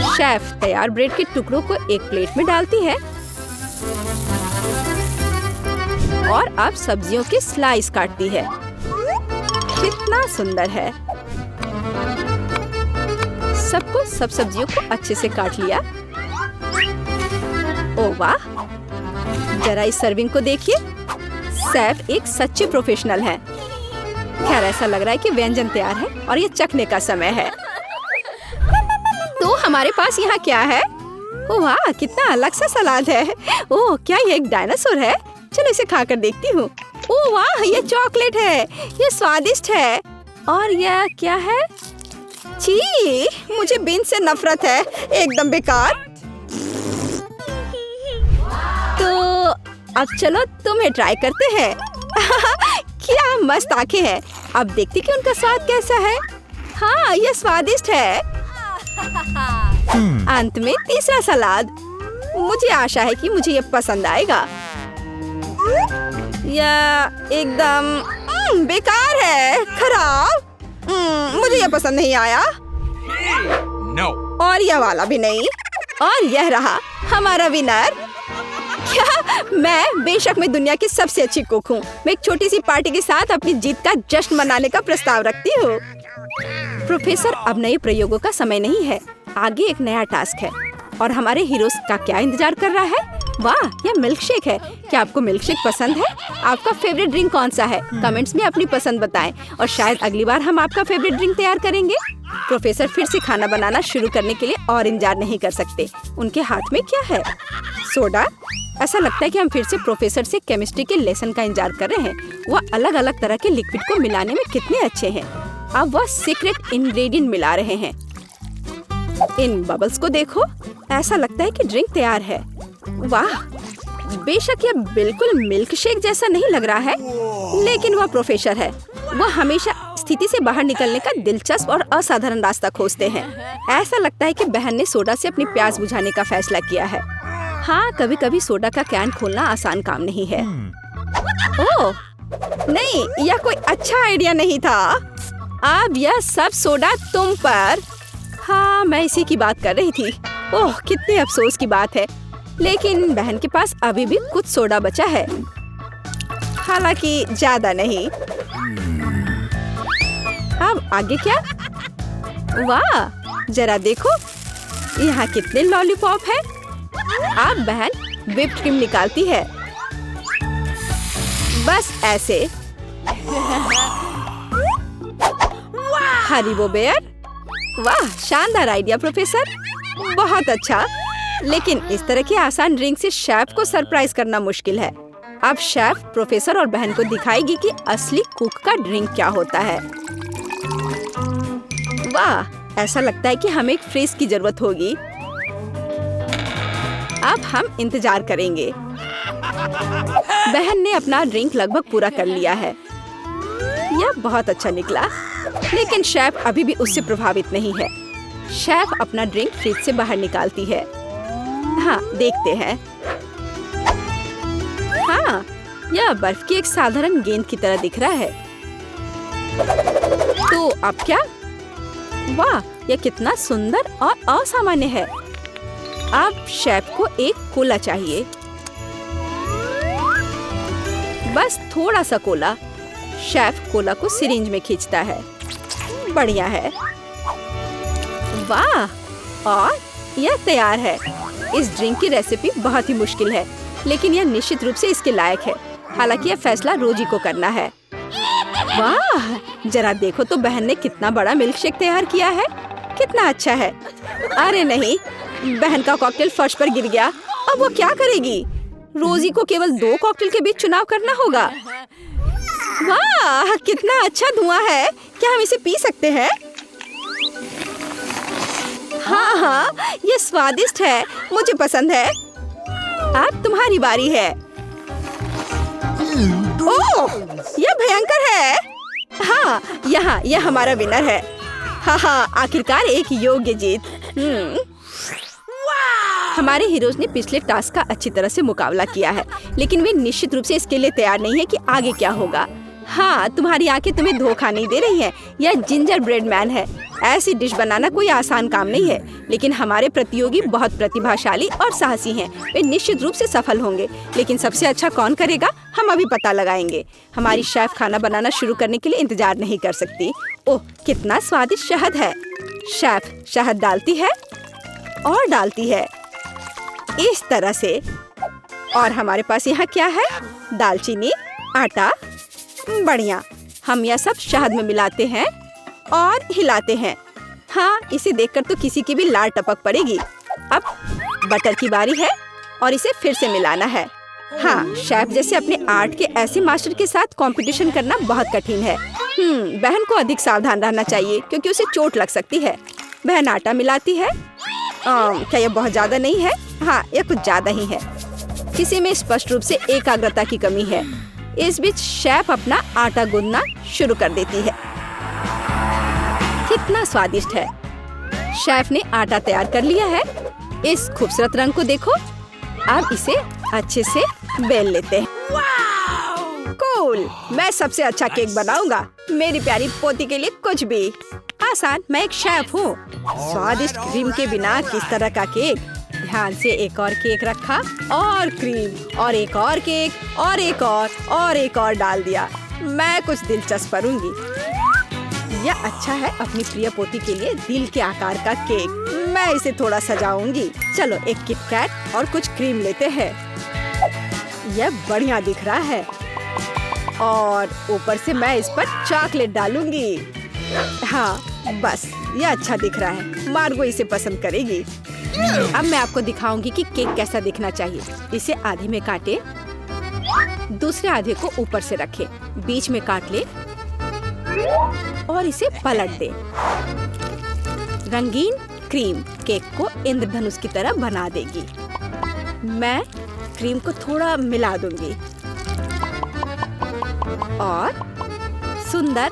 शेफ तैयार ब्रेड के टुकड़ों को एक प्लेट में डालती है और अब सब्जियों के स्लाइस काटती है। कितना सुंदर है। सब सब्जियों को अच्छे से काट लिया। ओह वाह, जरा इस सर्विंग को देखिए। शेफ एक सच्चे प्रोफेशनल है। खैर, ऐसा लग रहा है कि व्यंजन तैयार है और ये चखने का समय है। तो हमारे पास यहाँ क्या है? ओह वाह, कितना अलग सा सलाद है। ओह, क्या ये एक डायनासोर है? चलो इसे खाकर देखती हूँ। ओह वाह, ये चॉकलेट है। ये स्वादिष्ट है। और यह क्या है? छी, मुझे बीन्स से नफरत है। एकदम बेकार। तो अब चलो तुम्हें ट्राई करते हैं। क्या मस्त आंखें हैं। अब देखते कि उनका स्वाद कैसा है। हाँ, यह स्वादिष्ट है। अंत में तीसरा सलाद। मुझे आशा है कि मुझे यह पसंद आएगा। यह एकदम बेकार है, खराब। मुझे यह पसंद नहीं आया। No. और यह वाला भी नहीं। और यह रहा हमारा विनर। क्या? मैं बेशक मैं दुनिया की सबसे अच्छी कुक हूँ। मैं एक छोटी सी पार्टी के साथ अपनी जीत का जश्न मनाने का प्रस्ताव रखती हूँ। प्रोफेसर, अब नए प्रयोगों का समय नहीं है। आगे एक नया टास्क है और हमारे हीरोज का क्या इंतजार कर रहा है? वाह, यह मिल्क शेक है। क्या आपको मिल्क शेक पसंद है? आपका फेवरेट ड्रिंक कौन सा है? कमेंट्स में अपनी पसंद बताएं और शायद अगली बार हम आपका फेवरेट ड्रिंक तैयार करेंगे। प्रोफेसर फिर से खाना बनाना शुरू करने के लिए और इंतजार नहीं कर सकते। उनके हाथ में क्या है? सोडा। ऐसा लगता है कि हम फिर से प्रोफेसर से केमिस्ट्री के लेसन का इंतजार कर रहे हैं। वह अलग अलग तरह के लिक्विड को मिलाने में कितने अच्छे हैं। अब वह सीक्रेट इंग्रेडिएंट मिला रहे हैं। इन बबल्स को देखो। ऐसा लगता है कि ड्रिंक तैयार है। वाह, बेशक यह बिल्कुल मिल्क शेक जैसा नहीं लग रहा है, लेकिन वह प्रोफेसर है। वह हमेशा इस स्थिति से बाहर निकलने का दिलचस्प और असाधारण रास्ता खोजते हैं। ऐसा लगता है कि बहन ने सोडा से अपनी प्यास बुझाने का फैसला किया है। हाँ, कभी कभी सोडा का कैन खोलना आसान काम नहीं है। ओह नहीं, यह कोई अच्छा आइडिया नहीं था। अब यह सब सोडा तुम पर। हाँ, मैं इसी की बात कर रही थी। ओह, कितने अफसोस की बात है। लेकिन बहन के पास अभी भी कुछ सोडा बचा है, हालांकि ज्यादा नहीं। अब आगे क्या? वाह, जरा देखो यहाँ कितने लॉलीपॉप है। अब बहन व्हिप्ड क्रीम निकालती है, बस ऐसे। Haribo bear. वाह, शानदार आइडिया प्रोफेसर, बहुत अच्छा। लेकिन इस तरह की आसान ड्रिंक से शेफ को सरप्राइज करना मुश्किल है। अब शेफ प्रोफेसर और बहन को दिखाएगी कि असली कुक का ड्रिंक क्या होता है। वाह, ऐसा लगता है कि हमें एक फ्रिज की जरूरत होगी। अब हम इंतजार करेंगे। बहन ने अपना ड्रिंक लगभग पूरा कर लिया है। यह बहुत अच्छा निकला, लेकिन शेफ अभी भी उससे प्रभावित नहीं है। शेफ अपना ड्रिंक फ्रिज से बाहर निकालती है। हाँ, देखते हैं। हाँ, यह बर्फ की एक साधारण गेंद की तरह दिख रहा है। तो अब क्या? वाह, यह कितना सुंदर और असामान्य है। अब शेफ को एक कोला चाहिए, बस थोड़ा सा कोला। शेफ कोला को सिरिंज में खींचता है। बढ़िया है। वाह, और यह तैयार है। इस ड्रिंक की रेसिपी बहुत ही मुश्किल है, लेकिन यह निश्चित रूप से इसके लायक है। हालांकि यह फैसला रोजी को करना है। वाह, जरा देखो तो बहन ने कितना बड़ा मिल्क शेक तैयार किया है। कितना अच्छा है। अरे नहीं, बहन का कॉकटेल फर्श पर गिर गया। अब वो क्या करेगी? रोजी को केवल 2 कॉकटेल के बीच चुनाव करना होगा। वाह, कितना अच्छा धुआं है। क्या हम इसे पी सकते हैं? हाँ हाँ, ये स्वादिष्ट है, मुझे पसंद है। अब तुम्हारी बारी है। ओह, यह भयंकर है। हाँ, यह हमारा विनर है। हाँ हाँ, आखिरकार एक योग्य जीत। हमारे हीरोज ने पिछले टास्क का अच्छी तरह से मुकाबला किया है, लेकिन वे निश्चित रूप से इसके लिए तैयार नहीं है कि आगे क्या होगा। हाँ, तुम्हारी आंखें तुम्हें धोखा नहीं दे रही हैं। यह जिंजर ब्रेड मैन है। ऐसी डिश बनाना कोई आसान काम नहीं है, लेकिन हमारे प्रतियोगी बहुत प्रतिभाशाली और साहसी हैं। वे निश्चित रूप से सफल होंगे, लेकिन सबसे अच्छा कौन करेगा, हम अभी पता लगाएंगे। हमारी शेफ खाना बनाना शुरू करने के लिए इंतजार नहीं कर सकती। ओह, कितना स्वादिष्ट शहद है। शेफ शहद डालती है और डालती है इस तरह से। और हमारे पास यहाँ क्या है? दालचीनी, आटा। बढ़िया, हम यह सब शहद में मिलाते हैं और हिलाते हैं। हाँ, इसे देखकर तो किसी की भी लार टपक पड़ेगी। अब बटर की बारी है और इसे फिर से मिलाना है। हाँ, शेफ जैसे अपने आर्ट के ऐसे मास्टर के साथ कंपटीशन करना बहुत कठिन है। बहन को अधिक सावधान रहना चाहिए क्योंकि उसे चोट लग सकती है। बहन आटा मिलाती है। क्या यह बहुत ज्यादा नहीं है? हाँ, यह कुछ ज्यादा ही है। किसी में स्पष्ट रूप से एकाग्रता की कमी है। इस बीच शेफ अपना आटा गूंदना शुरू कर देती है। कितना स्वादिष्ट है। शेफ ने आटा तैयार कर लिया है। इस खूबसूरत रंग को देखो। अब इसे अच्छे से बेल लेते हैं। कूल, मैं सबसे अच्छा केक बनाऊंगा। मेरी प्यारी पोती के लिए कुछ भी आसान। मैं एक शेफ हूँ। स्वादिष्ट क्रीम के बिना किस तरह का केक? ध्यान से एक और केक रखा और क्रीम और एक और केक और एक और डाल दिया। मैं कुछ दिलचस्प करूंगी। यह अच्छा है अपनी प्रिय पोती के लिए दिल के आकार का केक। मैं इसे थोड़ा सजाऊंगी। चलो एक किटकैट और कुछ क्रीम लेते हैं। यह बढ़िया दिख रहा है। और ऊपर से मैं इस पर चॉकलेट डालूंगी। हाँ, बस यह अच्छा दिख रहा है। मार्गो इसे पसंद करेगी। अब मैं आपको दिखाऊंगी कि केक कैसा दिखना चाहिए। इसे आधे में काटे, दूसरे आधे को ऊपर से रखे, बीच में काट ले और इसे पलट दे। रंगीन क्रीम केक को इंद्रधनुष की तरह बना देगी। मैं क्रीम को थोड़ा मिला दूंगी और सुंदर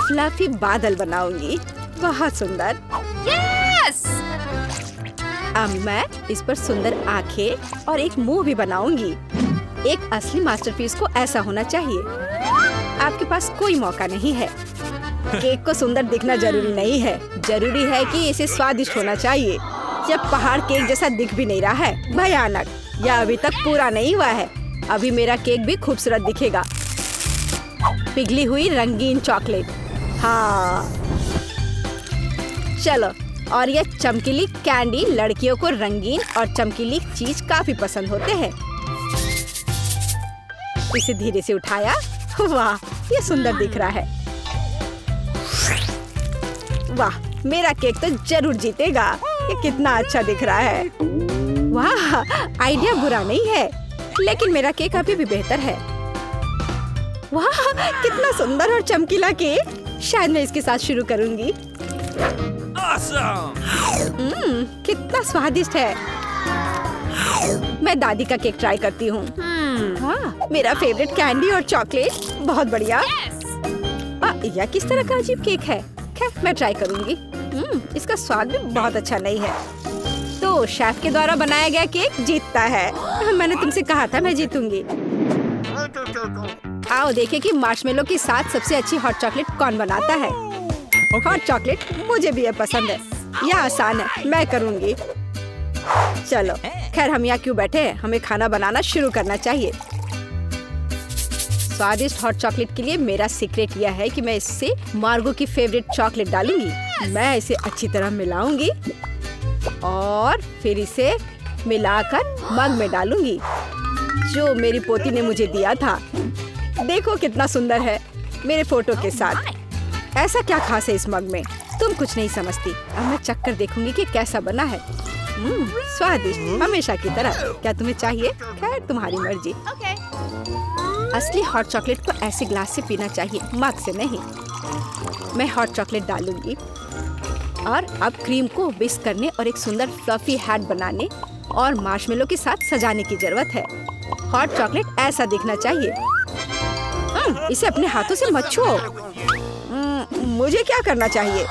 फ्लफी बादल बनाऊंगी। बहुत सुंदर। Yes! अब मैं इस पर सुंदर आंखें और एक मुंह भी बनाऊंगी। एक असली मास्टरपीस को ऐसा होना चाहिए। आपके पास कोई मौका नहीं है। केक को सुंदर दिखना जरूरी नहीं है, जरूरी है कि इसे स्वादिष्ट होना चाहिए। जब पहाड़ केक जैसा दिख भी नहीं रहा है, भयानक। यह अभी तक पूरा नहीं हुआ है। अभी मेरा केक भी खूबसूरत दिखेगा। पिघली हुई रंगीन चॉकलेट। हाँ, चलो। और यह चमकीली कैंडी लड़कियों को रंगीन और चमकीली चीज काफी पसंद होते हैं। इसे धीरे से उठाया। वाह, ये सुंदर दिख रहा है। वाह, मेरा केक तो जरूर जीतेगा। ये कितना अच्छा दिख रहा है। वाह, आइडिया बुरा नहीं है, लेकिन मेरा केक अभी भी बेहतर है। वाह, कितना सुंदर और चमकीला केक। शायद मैं इसके साथ शुरू करूंगी। Awesome! कितना स्वादिष्ट है। मैं दादी का केक ट्राई करती हूँ। हाँ, मेरा फेवरेट कैंडी और चॉकलेट। बहुत बढ़िया। यह किस तरह का अजीब केक है। खैर, मैं ट्राई करूंगी। इसका स्वाद भी बहुत अच्छा नहीं है। तो शेफ के द्वारा बनाया गया केक जीतता है। मैंने तुमसे कहा था मैं जीतूंगी। आओ देखें कि मार्शमेलो के साथ सबसे अच्छी हॉट चॉकलेट कौन बनाता है। हॉट चॉकलेट मुझे भी ये पसंद है। यह आसान है, मैं करूंगी। चलो, खैर हम यहाँ क्यों बैठे हैं, हमें खाना बनाना शुरू करना चाहिए। स्वादिष्ट हॉट चॉकलेट के लिए मेरा सीक्रेट यह है कि मैं इससे मार्गो की फेवरेट चॉकलेट डालूंगी। मैं इसे अच्छी तरह मिलाऊंगी और फिर इसे मिलाकर मग में डालूंगी, जो मेरी पोती ने मुझे दिया था। देखो कितना सुंदर है, मेरे फोटो के साथ। ऐसा क्या खास है इस मग में, तुम कुछ नहीं समझती। अब मैं चक्कर देखूंगी कि कैसा बना है। स्वादिष्ट, हमेशा की तरह। क्या तुम्हें चाहिए? खैर, तुम्हारी मर्जी। Okay. असली हॉट चॉकलेट को ऐसे ग्लास से पीना चाहिए, मग से नहीं। मैं हॉट चॉकलेट डालूंगी और अब क्रीम को विस्क करने और एक सुंदर फ्लफी हैट बनाने और मार्शमेलो के साथ सजाने की जरूरत है। हॉट चॉकलेट ऐसा दिखना चाहिए। इसे अपने हाथों से मत छुओ। मुझे क्या करना चाहिए?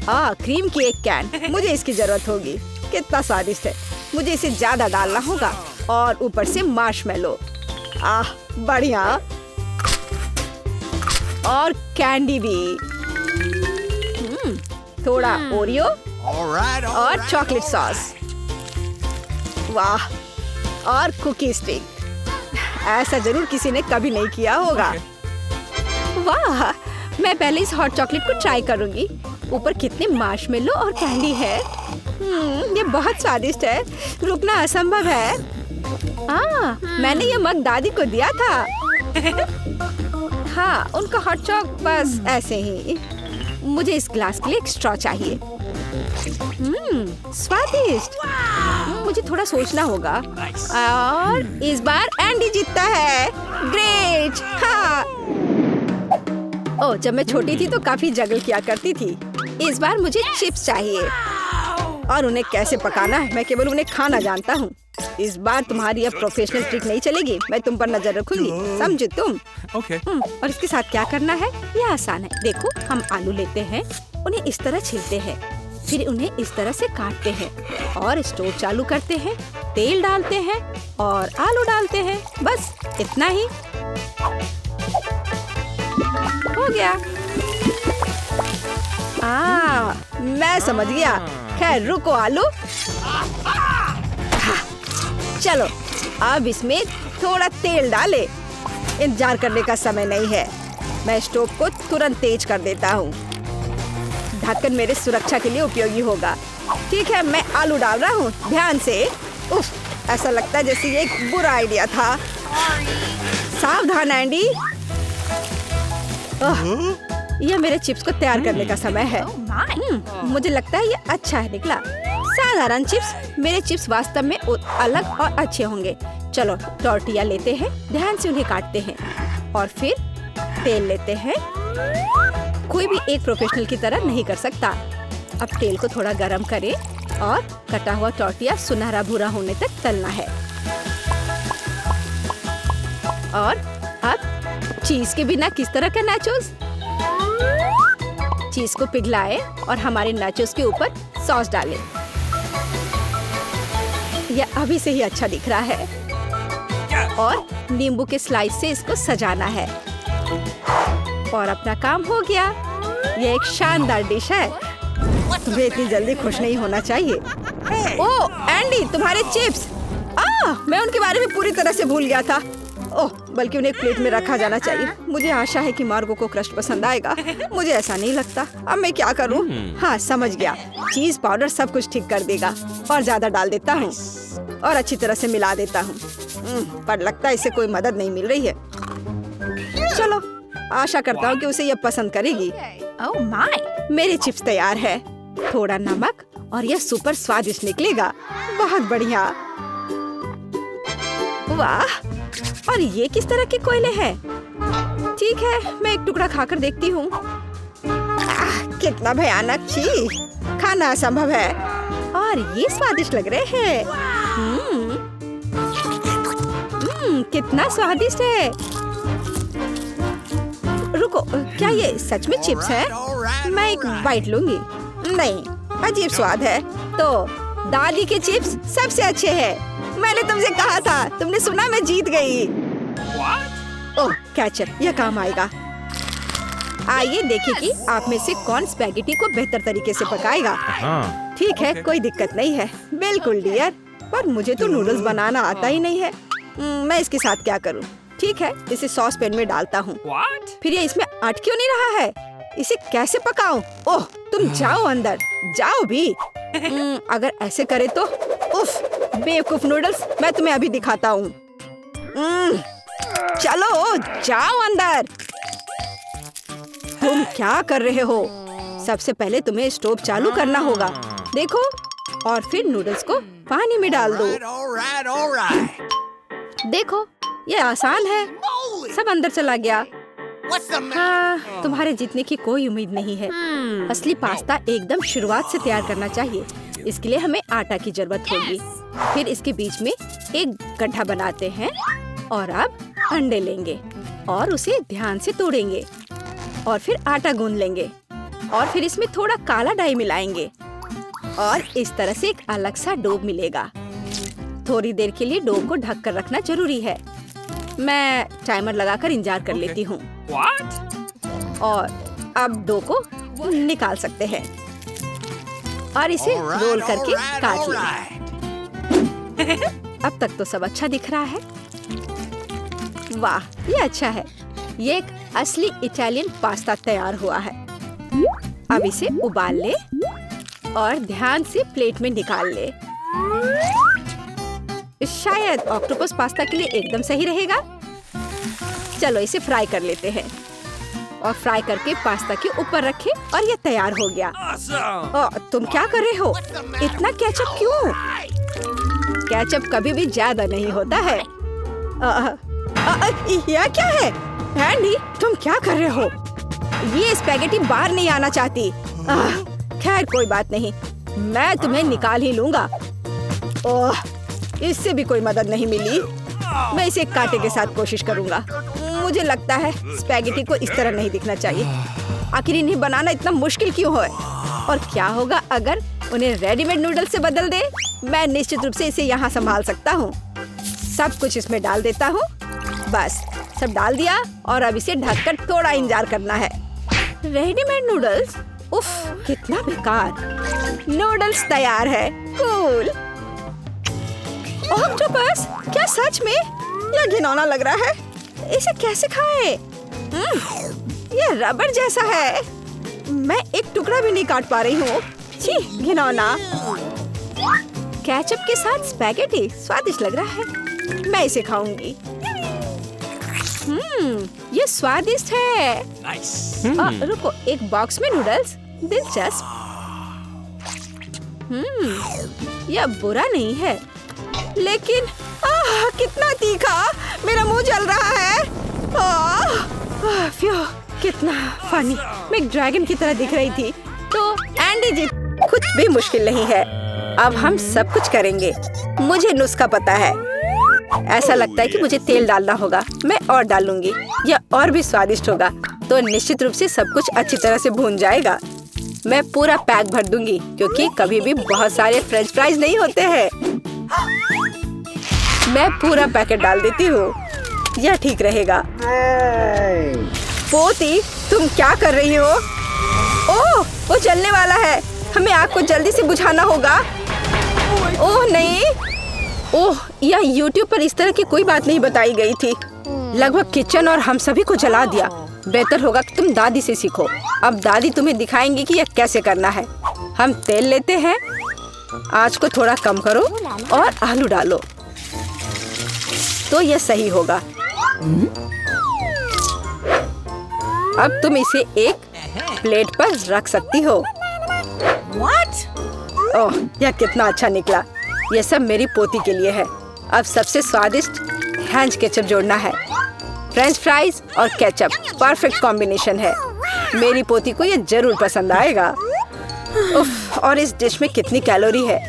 क्रीम की एक कैन, मुझे इसकी जरूरत होगी। कितना स्वादिष्ट है। मुझे इसे ज्यादा डालना होगा और ऊपर से मार्शमेलो। बढ़िया। और कैंडी भी। थोड़ा ओरियो और चॉकलेट सॉस। वाह, और कुकी स्टिक। ऐसा जरूर किसी ने कभी नहीं किया होगा। वाह, मैं पहले इस हॉट चॉकलेट को ट्राई करूंगी। ऊपर कितने मार्शमेलो और कैंडी है। ये बहुत स्वादिष्ट है, रुकना असंभव है। मैंने ये मग दादी को दिया था। हाँ, उनका हॉट चॉक बस ऐसे ही। मुझे इस ग्लास के लिए एक स्ट्रॉ चाहिए। स्वादिष्ट। मुझे थोड़ा सोचना होगा। और इस बार एंडी जीतता है। ग्रेट। हाँ। ओह, जब मैं छोटी थी तो काफी जगल किया करती थी। इस बार मुझे चिप्स चाहिए और उन्हें कैसे पकाना है मैं केवल उन्हें खाना जानता हूँ। इस बार तुम्हारी यह प्रोफेशनल ट्रिक नहीं चलेगी। मैं तुम पर नजर रखूंगी, समझे तुम? Okay. और इसके साथ क्या करना है? यह आसान है। देखो, हम आलू लेते हैं, उन्हें इस तरह छीलते हैं, फिर उन्हें इस तरह से काटते हैं और स्टोव चालू करते हैं, तेल डालते हैं और आलू डालते हैं। बस इतना ही हो गया। मैं समझ गया। खैर, रुको आलू। चलो, अब इसमें थोड़ा तेल डाले। इंतजार करने का समय नहीं है। मैं स्टोव को तुरंत तेज कर देता हूँ। ढक्कन मेरे सुरक्षा के लिए उपयोगी होगा। ठीक है, मैं आलू डाल रहा हूँ। ध्यान से। उफ, ऐसा लगता है जैसे ये एक बुरा आइडिया था। सावधान एंडी। यह मेरे चिप्स को तैयार करने का समय है। मुझे लगता है ये अच्छा है निकला। साधारण चिप्स। मेरे चिप्स वास्तव में अलग और अच्छे होंगे। चलो, टॉर्टिया लेते हैं, ध्यान से उन्हें काटते हैं और फिर तेल लेते हैं। कोई भी एक प्रोफेशनल की तरह नहीं कर सकता। अब तेल को थोड़ा गरम करें और कटा हुआ टॉर्टिया सुनहरा भूरा होने तक तलना है। और अब चीज के बिना किस तरह का नाचोस? चीज को पिघलाए और हमारे नाचोस के ऊपर सॉस डालें। यह अभी से ही अच्छा दिख रहा है और नींबू के स्लाइस से इसको सजाना है और अपना काम हो गया। यह एक शानदार डिश है। तुम्हें इतनी जल्दी खुश नहीं होना चाहिए। ओह एंडी, तुम्हारे चिप्स! मैं उनके बारे में पूरी तरह से भूल गया था। ओह, बल्कि उन्हें एक प्लेट में रखा जाना चाहिए। मुझे आशा है कि मार्गो को क्रस्ट पसंद आएगा। मुझे ऐसा नहीं लगता। अब मैं क्या करूं? हाँ, समझ गया। चीज पाउडर सब कुछ ठीक कर देगा। और ज्यादा डाल देता हूँ और अच्छी तरह से मिला देता हूँ। पर लगता है इसे कोई मदद नहीं मिल रही है। चलो, आशा करता हूँ कि उसे यह पसंद करेगी। Oh my! मेरे चिप्स तैयार है। थोड़ा नमक और यह सुपर स्वादिष्ट निकलेगा। बहुत बढ़िया। वाह! और ये किस तरह के कोयले हैं? ठीक है, मैं एक टुकड़ा खाकर देखती हूँ। कितना भयानक! छी, खाना असंभव है। और ये स्वादिष्ट लग रहे हैं। कितना स्वादिष्ट है। रुको, क्या ये सच में चिप्स है? मैं एक बाइट लूंगी। नहीं, अजीब स्वाद है। तो दादी के चिप्स सबसे अच्छे हैं। मैंने तुमसे कहा था। तुमने सुना? मैं जीत गई। ओह केचप, यह काम आएगा। आइए देखें कि आप में से कौन स्पैगेटी को बेहतर तरीके से पकाएगा। ठीक है, कोई दिक्कत नहीं है। बिल्कुल डियर, पर मुझे तो नूडल्स बनाना आता ही नहीं है। मैं इसके साथ क्या करूं? ठीक है, इसे सॉस पैन में डालता हूँ। फिर ये इसमें अट क्यों नहीं रहा है? इसे कैसे पकाऊं? ओह, तुम जाओ अंदर, जाओ भी। अगर ऐसे करे तो उफ, बेवकूफ नूडल्स, मैं तुम्हें अभी दिखाता हूँ। चलो जाओ अंदर। तुम क्या कर रहे हो? सबसे पहले तुम्हें स्टोव चालू करना होगा। देखो, और फिर नूडल्स को पानी में डाल दो। देखो, ये आसान है। सब अंदर चला गया। हाँ, तुम्हारे जीतने की कोई उम्मीद नहीं है। असली पास्ता एकदम शुरुआत से तैयार करना चाहिए। इसके लिए हमें आटा की जरूरत होगी। फिर इसके बीच में एक गड्ढा बनाते हैं और अब अंडे लेंगे और उसे ध्यान से तोड़ेंगे और फिर आटा गूंद लेंगे और फिर इसमें थोड़ा काला डाई मिलाएंगे और इस तरह से एक अलग सा डो मिलेगा। थोड़ी देर के लिए डो को ढक कर रखना जरूरी है। मैं टाइमर लगाकर इंतजार कर लेती हूँ। और अब डो को निकाल सकते हैं और इसे रोल करके काट लें। अब तक तो सब अच्छा दिख रहा है। वाह, ये अच्छा है। ये एक असली इटालियन पास्ता तैयार हुआ है। अब इसे उबाल ले और ध्यान से प्लेट में निकाल ले। शायद ऑक्टोपस पास्ता के लिए एकदम सही रहेगा। चलो इसे फ्राई कर लेते हैं और फ्राई करके पास्ता के ऊपर रखें और ये तैयार हो गया। तुम क्या कर रहे हो? इतना केचप क्यों? केचप कभी भी ज्यादा नहीं होता है। यह क्या है? एंडी, तुम क्या कर रहे हो? ये स्पैगेटी बाहर नहीं आना चाहती। खैर कोई बात नहीं, मैं तुम्हें निकाल ही लूंगा। ओह, इससे भी कोई मदद नहीं मिली। मैं इसे कांटे के साथ कोशिश करूंगा। मुझे लगता है स्पैगेटी को इस तरह नहीं दिखना चाहिए। आखिर इन्हें बनाना इतना मुश्किल क्यों है? और क्या होगा अगर उन्हें रेडीमेड नूडल्स से बदल दे? मैं निश्चित रूप से इसे यहाँ संभाल सकता हूँ। सब कुछ इसमें डाल देता हूँ। बस सब डाल दिया और अब इसे ढककर थोड़ा इंतजार करना है। Readymade noodles? उफ, कितना बेकार। नूडल्स तैयार है। कूल। ऑक्टोपस, क्या सच में? यह घिनौना लग रहा है। इसे कैसे खाएं? यह रबर जैसा है। मैं एक टुकड़ा भी नहीं काट पा रही हूँ। छी, घिनौना। केचप के साथ स्पैगेटी स्वादिष्ट लग रहा है। मैं इसे खाऊंगी। ये स्वादिष्ट है। रुको, एक बॉक्स में नूडल्स? दिलचस्प। यह बुरा नहीं है, लेकिन कितना तीखा। मेरा मुंह जल रहा है। फ्यू, कितना फनी। मैं एक ड्रैगन की तरह दिख रही थी। तो एंडी जी, कुछ भी मुश्किल नहीं है। अब हम सब कुछ करेंगे। मुझे नुस्खा पता है। ऐसा लगता है कि मुझे तेल डालना होगा। मैं और डालूंगी, यह और भी स्वादिष्ट होगा। तो निश्चित रूप से सब कुछ अच्छी तरह से भून जाएगा। मैं पूरा पैक भर दूंगी क्योंकि कभी भी बहुत सारे फ्रेंच फ्राइज नहीं होते हैं। मैं पूरा पैकेट डाल देती हूँ, यह ठीक रहेगा। पोती, तुम क्या कर रही हो? ओह, वो जलने वाला है। हमें आग को जल्दी से बुझाना होगा। ओह नहीं, ओह, यह YouTube पर इस तरह की कोई बात नहीं बताई गई थी। लगभग किचन और हम सभी को जला दिया। बेहतर होगा कि तुम दादी से सीखो। अब दादी तुम्हें दिखाएंगी कि यह कैसे करना है। हम तेल लेते हैं, आंच को थोड़ा कम करो और आलू डालो तो यह सही होगा। अब तुम इसे एक प्लेट पर रख सकती हो। ओह, यह कितना अच्छा निकला। यह सब मेरी पोती के लिए है। अब सबसे स्वादिष्ट हैंच केचप जोड़ना है। फ्रेंच फ्राइज और केचप परफेक्ट कॉम्बिनेशन है। मेरी पोती को यह जरूर पसंद आएगा। उफ, और इस डिश में कितनी कैलोरी है।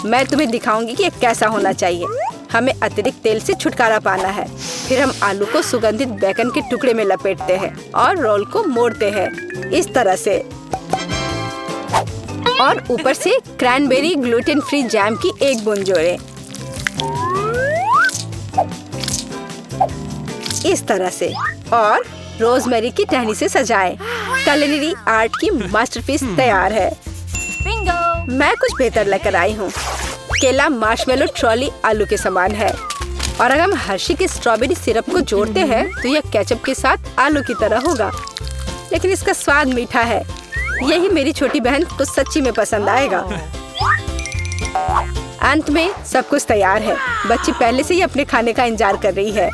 मैं तुम्हें दिखाऊंगी कि यह कैसा होना चाहिए। हमें अतिरिक्त तेल से छुटकारा पाना है। फिर हम आलू को सुगंधित बेकन के टुकड़े में लपेटते हैं और रोल को मोड़ते हैं इस तरह से। और ऊपर से क्रैनबेरी ग्लूटेन फ्री जैम की एक बूंद जोड़ें। इस तरह से और रोजमेरी की टहनी से सजाएं। culinary आर्ट की मास्टरपीस तैयार है। मैं कुछ बेहतर लेकर आई हूँ। केला मार्शमेलो ट्रॉली आलू के समान है और अगर हम हर्शी के स्ट्रॉबेरी सिरप को जोड़ते हैं तो यह केचप के साथ आलू की तरह होगा, लेकिन इसका स्वाद मीठा है। यही मेरी छोटी बहन को सच्ची में पसंद आएगा। अंत में सब कुछ तैयार है। बच्ची पहले से ही अपने खाने का इंतजार कर रही है।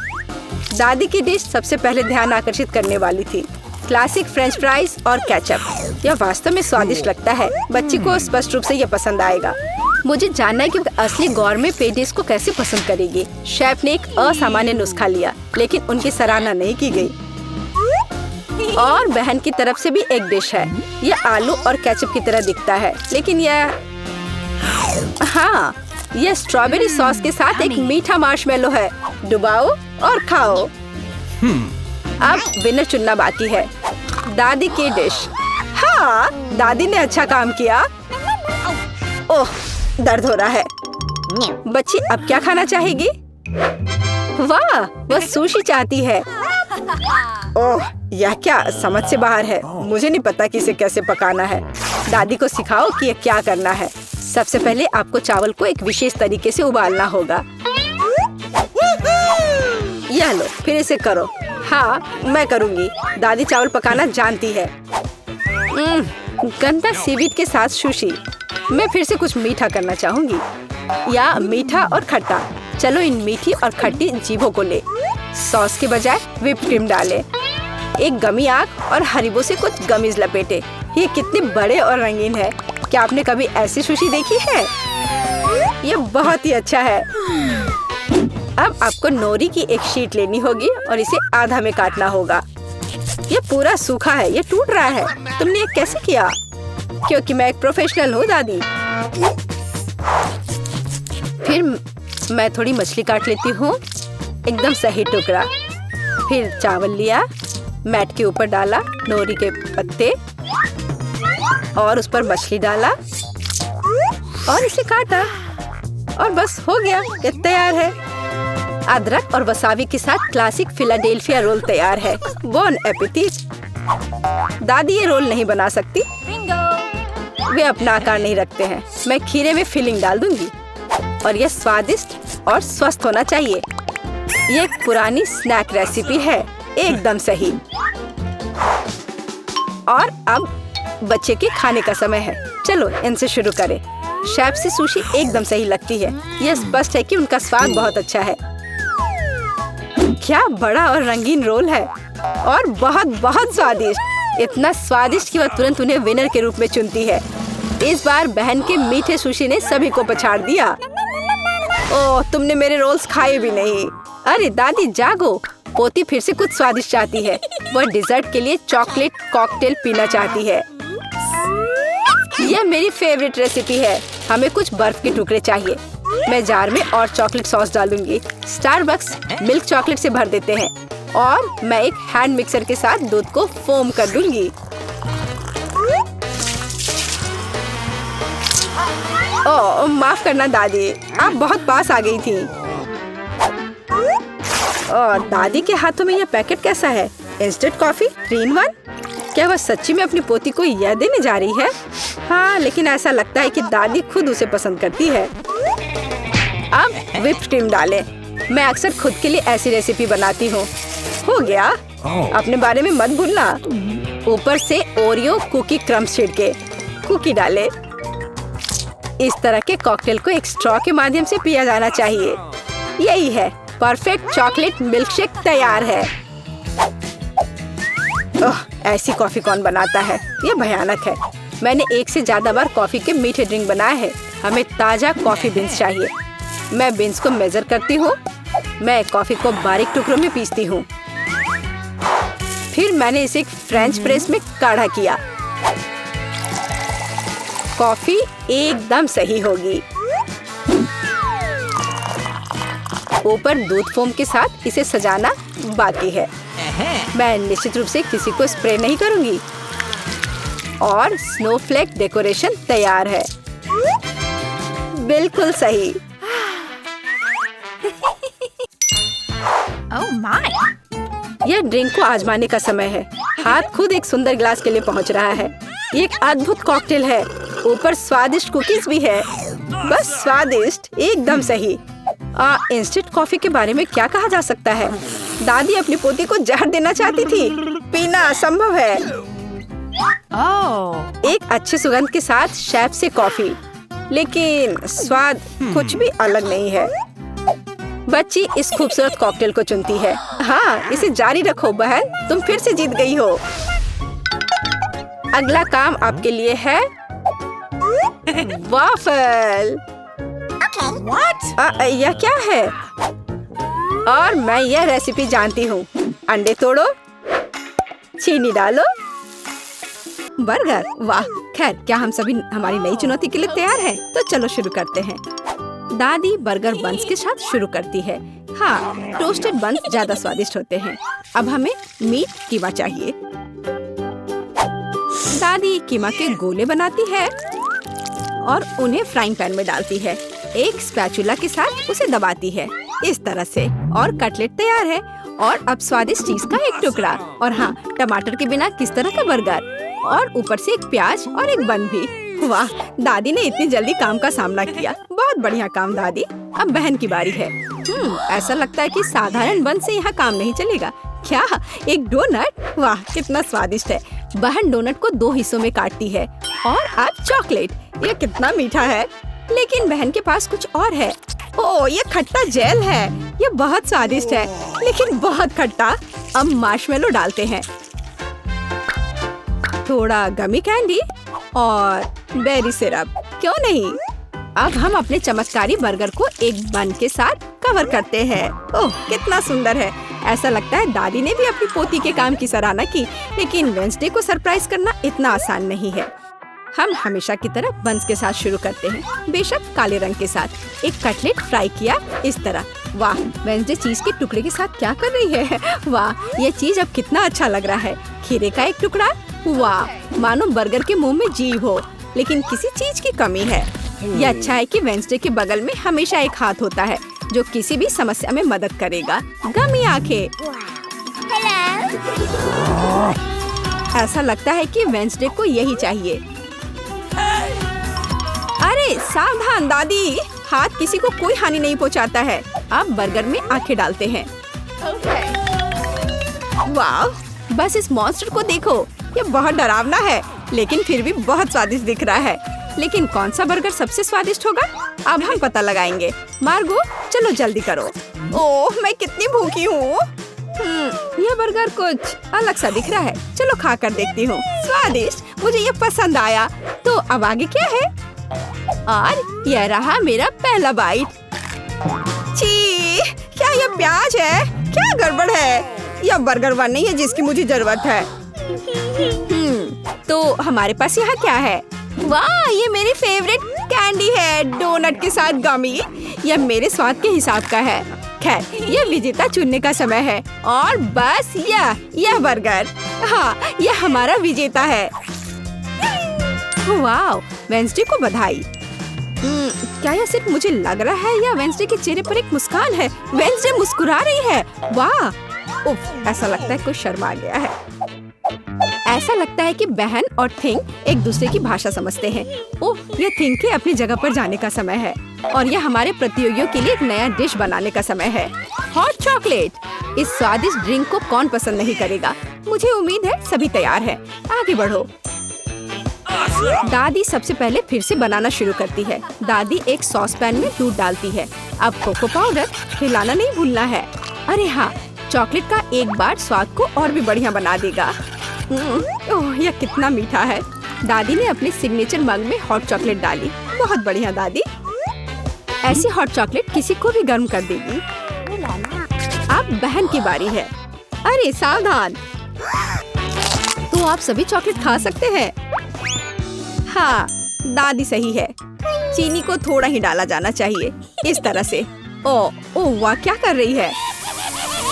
दादी की डिश सबसे पहले ध्यान आकर्षित करने वाली थी। क्लासिक फ्रेंच फ्राइज और केचप। यह वास्तव में स्वादिष्ट लगता है। बच्ची को स्पष्ट रूप से यह पसंद आएगा। मुझे जानना है कि असली गौरमे पे डिश को कैसे पसंद करेगी। शेफ ने एक असामान्य नुस्खा लिया, लेकिन उनकी सराहना नहीं की गई। और बहन की तरफ से भी एक डिश है। यह आलू और केचप की तरह दिखता है, लेकिन हाँ, यह स्ट्रॉबेरी सॉस के साथ एक मीठा मार्शमेलो है। डुबाओ और खाओ। अब विनर चुनना बाकी है। दादी की डिश। हाँ, दादी ने अच्छा काम किया। ओह, दर्द हो रहा है। बच्ची अब क्या खाना चाहेगी? वाह, वह सुशी चाहती है। ओह, यह क्या समझ से बाहर है। मुझे नहीं पता कि इसे कैसे पकाना है। दादी को सिखाओ कि यह क्या करना है। सबसे पहले आपको चावल को एक विशेष तरीके से उबालना होगा। यह लो, फिर इसे करो। हाँ, मैं करूँगी। दादी चावल पकाना जानती है। गंदा सीवीड के साथ सुशी। मैं फिर से कुछ मीठा करना चाहूँगी, या मीठा और खट्टा। चलो इन मीठी और खट्टी जीभों को ले। सॉस के बजाय व्हिप्ड क्रीम डालें। एक गमी आग और हरीबो से कुछ गमीज लपेटे। ये कितने बड़े और रंगीन है। क्या आपने कभी ऐसी सुशी देखी है? ये बहुत ही अच्छा है। अब आपको नोरी की एक शीट लेनी होगी और इसे आधा में काटना होगा। ये पूरा सूखा है, ये टूट रहा है। तुमने ये कैसे किया? क्योंकि मैं एक प्रोफेशनल हूँ दादी। फिर मैं थोड़ी मछली काट लेती हूँ, एकदम सही टुकड़ा। फिर चावल लिया, मैट के ऊपर डाला, नोरी के पत्ते और उस पर मछली डाला और इसे काटा और बस हो गया, ये तैयार है। अदरक और वसाबी के साथ क्लासिक फिलाडेल्फिया रोल तैयार है। Bone appétit. दादी ये रोल नहीं बना सकती, वे अपना आकार नहीं रखते हैं। मैं खीरे में फिलिंग डाल दूंगी और यह स्वादिष्ट और स्वस्थ होना चाहिए। ये एक पुरानी स्नैक रेसिपी है, एकदम सही। और अब बच्चे के खाने का समय है। चलो इनसे शुरू करें। शेफ से सुशी एकदम सही लगती है। यह स्पष्ट है कि उनका स्वाद बहुत अच्छा है। क्या बड़ा और रंगीन रोल है और बहुत बहुत स्वादिष्ट। इतना स्वादिष्ट कि वह तुरंत उन्हें विनर के रूप में चुनती है। इस बार बहन के मीठे सुशी ने सभी को पछाड़ दिया। ओह, तुमने मेरे रोल्स खाए भी नहीं। अरे दादी जागो, पोती फिर से कुछ स्वादिष्ट चाहती है। वह डिजर्ट के लिए चॉकलेट कॉकटेल पीना चाहती है। यह मेरी फेवरेट रेसिपी है। हमें कुछ बर्फ के टुकड़े चाहिए। मैं जार में और चॉकलेट सॉस डालूंगी। स्टारबक्स मिल्क चॉकलेट से भर देते हैं और मैं एक हैंड मिक्सर के साथ दूध को फोम कर दूंगी। ओह माफ करना दादी, आप बहुत पास आ गई थी। और दादी के हाथों में यह पैकेट कैसा है? Instant coffee 3 in 1? क्या वह सच्ची में अपनी पोती को यह देने जा रही है? हाँ, लेकिन ऐसा लगता है कि दादी खुद उसे पसंद करती है। अब व्हिप्ड क्रीम डालें। मैं अक्सर खुद के लिए ऐसी रेसिपी बनाती हूँ। हो गया। अपने बारे में मत भूलना। ऊपर से ओरियो कुकी क्रम्स छिड़के। कुकी डालें। इस तरह के कॉकटेल को एक स्ट्रॉ के माध्यम से पिया जाना चाहिए। यही है, परफेक्ट चॉकलेट मिल्कशेक तैयार है। ओह, ऐसी कॉफी कौन बनाता है? ये भयानक है। मैंने 1 से ज्यादा बार कॉफी के मीठे ड्रिंक बनाए हैं। हमें ताजा कॉफी बीन्स चाहिए। मैं बीन्स को मेजर करती हूँ। मैं कॉफी को बारीक टुकड़ों में पीसती हूँ। फिर मैंने इसे एक फ्रेंच प्रेस में काढ़ा किया। कॉफी एकदम सही होगी। ऊपर दूध फोम के साथ इसे सजाना बाकी है। मैं निश्चित रूप से किसी को स्प्रे नहीं करूंगी। और स्नोफ्लेक डेकोरेशन तैयार है। बिल्कुल सही। Oh my! यह ड्रिंक को आजमाने का समय है। हाथ खुद एक सुंदर गिलास के लिए पहुंच रहा है। ये एक अद्भुत कॉकटेल है। ऊपर स्वादिष्ट कुकीज भी है। बस स्वादिष्ट, एकदम सही। इंस्टेंट कॉफी के बारे में क्या कहा जा सकता है? दादी अपनी पोती को जहर देना चाहती थी। पीना असंभव है। एक अच्छे सुगंध के साथ शेफ से कॉफी, लेकिन स्वाद कुछ भी अलग नहीं है। बच्ची इस खूबसूरत कॉकटेल को चुनती है। हाँ, इसे जारी रखो बहन, तुम फिर से जीत गई हो। अगला काम आपके लिए है वाफल। What? यह क्या है? और मैं यह रेसिपी जानती हूँ। अंडे तोड़ो, चीनी डालो, बर्गर। वाह, खैर क्या हम सभी हमारी नई चुनौती के लिए तैयार हैं? तो चलो शुरू करते हैं। दादी बर्गर बन्स के साथ शुरू करती है। हाँ, टोस्टेड बन्स ज्यादा स्वादिष्ट होते हैं। अब हमें मीट कीमा चाहिए। दादी कीमा के गोले बनाती है और उन्हें फ्राइंग पैन में डालती है। एक स्पैचुला के साथ उसे दबाती है इस तरह से, और कटलेट तैयार है। और अब स्वादिष्ट चीज का एक टुकड़ा, और हाँ, टमाटर के बिना किस तरह का बर्गर, और ऊपर से एक प्याज और एक बन भी। वाह, दादी ने इतनी जल्दी काम का सामना किया। बहुत बढ़िया काम दादी। अब बहन की बारी है। ऐसा लगता है कि साधारण बन से यहाँ काम नहीं चलेगा। क्या एक डोनट? वाह, कितना स्वादिष्ट है। बहन डोनट को 2 हिस्सों में काटती है। और अब चॉकलेट। ये कितना मीठा है। लेकिन बहन के पास कुछ और है। ओह, ये खट्टा जेल है। ये बहुत स्वादिष्ट है, लेकिन बहुत खट्टा। अब मार्शमेलो डालते हैं, थोड़ा गमी कैंडी और बेरी सिरप। क्यों नहीं? अब हम अपने चमत्कारी बर्गर को एक बन के साथ कवर करते हैं। ओह, कितना सुंदर है। ऐसा लगता है दादी ने भी अपनी पोती के काम की सराहना की। लेकिन वेंसडे को सरप्राइज करना इतना आसान नहीं है। हम हमेशा की तरह बन्स के साथ शुरू करते हैं, बेशक काले रंग के साथ। एक कटलेट फ्राई किया इस तरह। वाह, वेंसडे चीज के टुकड़े के साथ क्या कर रही है? वाह, ये चीज अब कितना अच्छा लग रहा है। खीरे का एक टुकड़ा। वाह, मानो बर्गर के मुंह में जीभ हो, लेकिन किसी चीज की कमी है। ये अच्छा है कि वेंसडे के बगल में हमेशा एक हाथ होता है जो किसी भी समस्या में मदद करेगा। गमी आंखें। ऐसा लगता है कि वेंसडे को यही चाहिए। अरे सावधान दादी, हाथ किसी को कोई हानि नहीं पहुंचाता है। अब बर्गर में आंखें डालते हैं। वाह, बस इस मॉन्स्टर को देखो। ये बहुत डरावना है, लेकिन फिर भी बहुत स्वादिष्ट दिख रहा है। लेकिन कौन सा बर्गर सबसे स्वादिष्ट होगा? अब हम पता लगाएंगे। मार्गो, चलो जल्दी करो। ओह, मैं कितनी भूखी हूँ। ये बर्गर कुछ अलग सा दिख रहा है। चलो खा कर देखती हूँ। स्वादिष्ट, मुझे ये पसंद आया। तो अब आगे क्या है? और यह रहा मेरा पहला बाइट। छी, क्या ये प्याज है? क्या गड़बड़ है? यह बर्गर बन नहीं है जिसकी मुझे जरूरत है। तो हमारे पास यहाँ क्या है? वाह, ये मेरी फेवरेट कैंडी है, डोनट के साथ गमी। यह मेरे स्वाद के हिसाब का है। खैर, यह विजेता चुनने का समय है और बस यह बर्गर। हाँ, यह हमारा विजेता है। वाह, वेंसडे को बधाई। क्या यह सिर्फ मुझे लग रहा है या वेंसडे के चेहरे पर एक मुस्कान है? वेंसडे मुस्कुरा रही है। वाह, उफ, ऐसा लगता है कोई शर्मा गया है। ऐसा लगता है कि बहन और थिंग एक दूसरे की भाषा समझते हैं। ओह, यह थिंग के अपनी जगह पर जाने का समय है और यह हमारे प्रतियोगियों के लिए एक नया डिश बनाने का समय है। Hot chocolate. इस स्वादिष्ट ड्रिंक को कौन पसंद नहीं करेगा? मुझे उम्मीद है सभी तैयार हैं। आगे बढ़ो। दादी सबसे पहले फिर से बनाना शुरू करती है। दादी एक सॉस पैन में दूध डालती है। अब कोको पाउडर हिलाना नहीं भूलना है। अरे हाँ, चॉकलेट का एक बार स्वाद को और भी बढ़िया बना देगा। ओह, यह कितना मीठा है। दादी ने अपने सिग्नेचर मग में हॉट चॉकलेट डाली। बहुत बढ़िया दादी। ऐसी हॉट चॉकलेट किसी को भी गर्म कर देगी। अब बहन की बारी है। अरे सावधान, तो आप सभी चॉकलेट खा सकते हैं। हाँ, दादी सही है। चीनी को थोड़ा ही डाला जाना चाहिए, इस तरह से। ओह वाह, क्या कर रही है?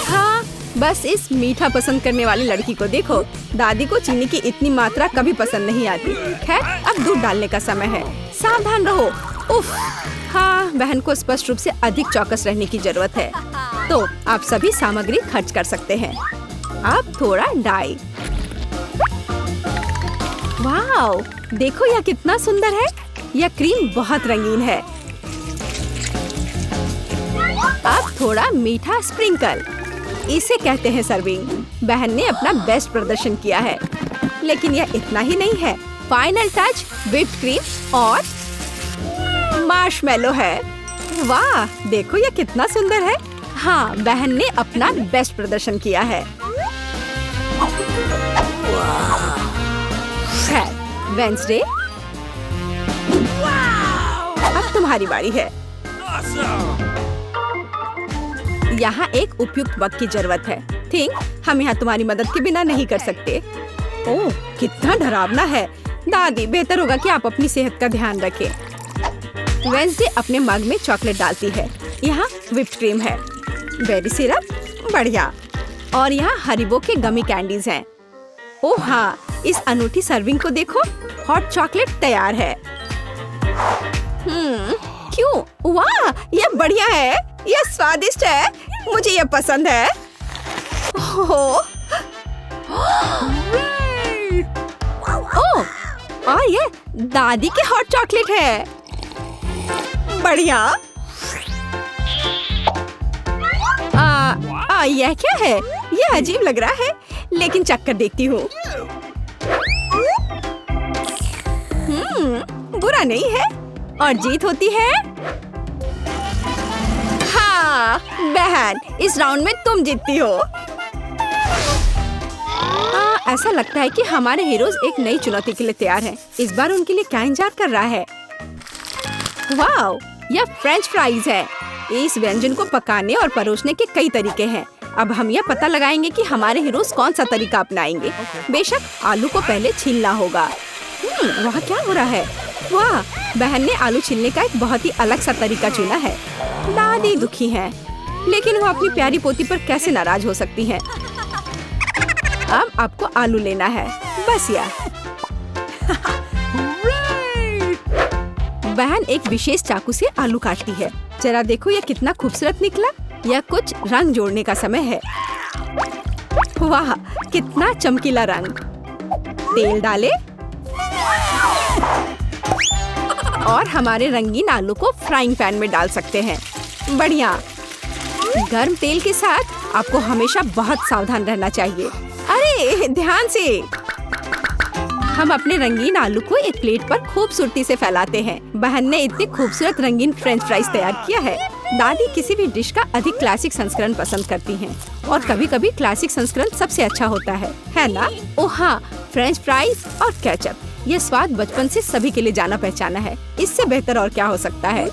हाँ, बस इस मीठा पसंद करने वाली लड़की को देखो। दादी को चीनी की इतनी मात्रा कभी पसंद नहीं आती। खैर, अब दूध डालने का समय है। सावधान रहो। उफ, हाँ, बहन को स्पष्ट रूप से अधिक चौकस रहने की जरूरत है। तो आप सभी सामग्री खर्च कर सकते हैं। अब थोड़ा डाई। वाओ, देखो यह कितना सुंदर है। यह क्रीम बहुत रंगीन है। अब थोड़ा मीठा स्प्रिंकल। इसे कहते हैं सर्विंग। बहन ने अपना बेस्ट प्रदर्शन किया है, लेकिन यह इतना ही नहीं है। फाइनल टच व्हिप्ड क्रीम और मार्शमेलो है। वाह, देखो यह कितना सुंदर है। हाँ, बहन ने अपना बेस्ट प्रदर्शन किया है। वेंसडे, अब तुम्हारी बारी है। यहाँ एक उपयुक्त वक्त की जरूरत है। थिंक, हम यहाँ तुम्हारी मदद के बिना नहीं कर सकते। ओह, कितना डरावना है। दादी, बेहतर होगा कि आप अपनी सेहत का ध्यान रखें। वेंसडे अपने मग में चॉकलेट डालती है। यहाँ व्हिप्ड क्रीम है, बेरी सिरप, बढ़िया, और यहाँ हरिबो के गमी कैंडीज हैं। ओह हाँ, इस अनूठी सर्विंग को देखो। हॉट चॉकलेट तैयार है। क्यों? वाह, यह बढ़िया है। यह स्वादिष्ट है। मुझे यह पसंद है। ओह, और यह दादी के हॉट चॉकलेट है। बढ़िया। यह क्या है? यह अजीब लग रहा है, लेकिन चक्कर देखती हूँ। बुरा नहीं है और जीत होती है। हाँ, बहन, इस राउंड में तुम जीतती हो। ऐसा लगता है कि हमारे हीरोज एक नई चुनौती के लिए तैयार हैं। इस बार उनके लिए क्या इंतजार कर रहा है? वाओ, यह फ्रेंच फ्राइज है। इस व्यंजन को पकाने और परोसने के कई तरीके हैं। अब हम यह पता लगाएंगे कि हमारे हीरोज कौन सा तरीका अपनाएंगे। बेशक आलू को पहले छीलना होगा। वहाँ क्या हो रहा है? वाह, बहन ने आलू छीलने का एक बहुत ही अलग सा तरीका चुना है। दादी दुखी हैं, लेकिन वो अपनी प्यारी पोती पर कैसे नाराज हो सकती हैं। अब आपको आलू लेना है, बस यह। बहन एक विशेष चाकू से आलू काटती है। जरा देखो यह कितना खूबसूरत निकला। यह कुछ रंग जोड़ने का समय है। वाह, कितना चमकीला रंग। तेल डाले और हमारे रंगीन आलू को फ्राइंग पैन में डाल सकते हैं। बढ़िया। गर्म तेल के साथ आपको हमेशा बहुत सावधान रहना चाहिए। अरे ध्यान से। हम अपने रंगीन आलू को एक प्लेट पर खूबसूरती से फैलाते हैं। बहन ने इतने खूबसूरत रंगीन फ्रेंच फ्राइज तैयार किया है। दादी किसी भी डिश का अधिक क्लासिक संस्करण पसंद करती हैं, और कभी-कभी क्लासिक संस्करण सबसे अच्छा होता है ना? ओह हाँ, फ्रेंच फ्राइज और केचप, ये स्वाद बचपन से सभी के लिए जाना पहचाना है। इससे बेहतर और क्या हो सकता है?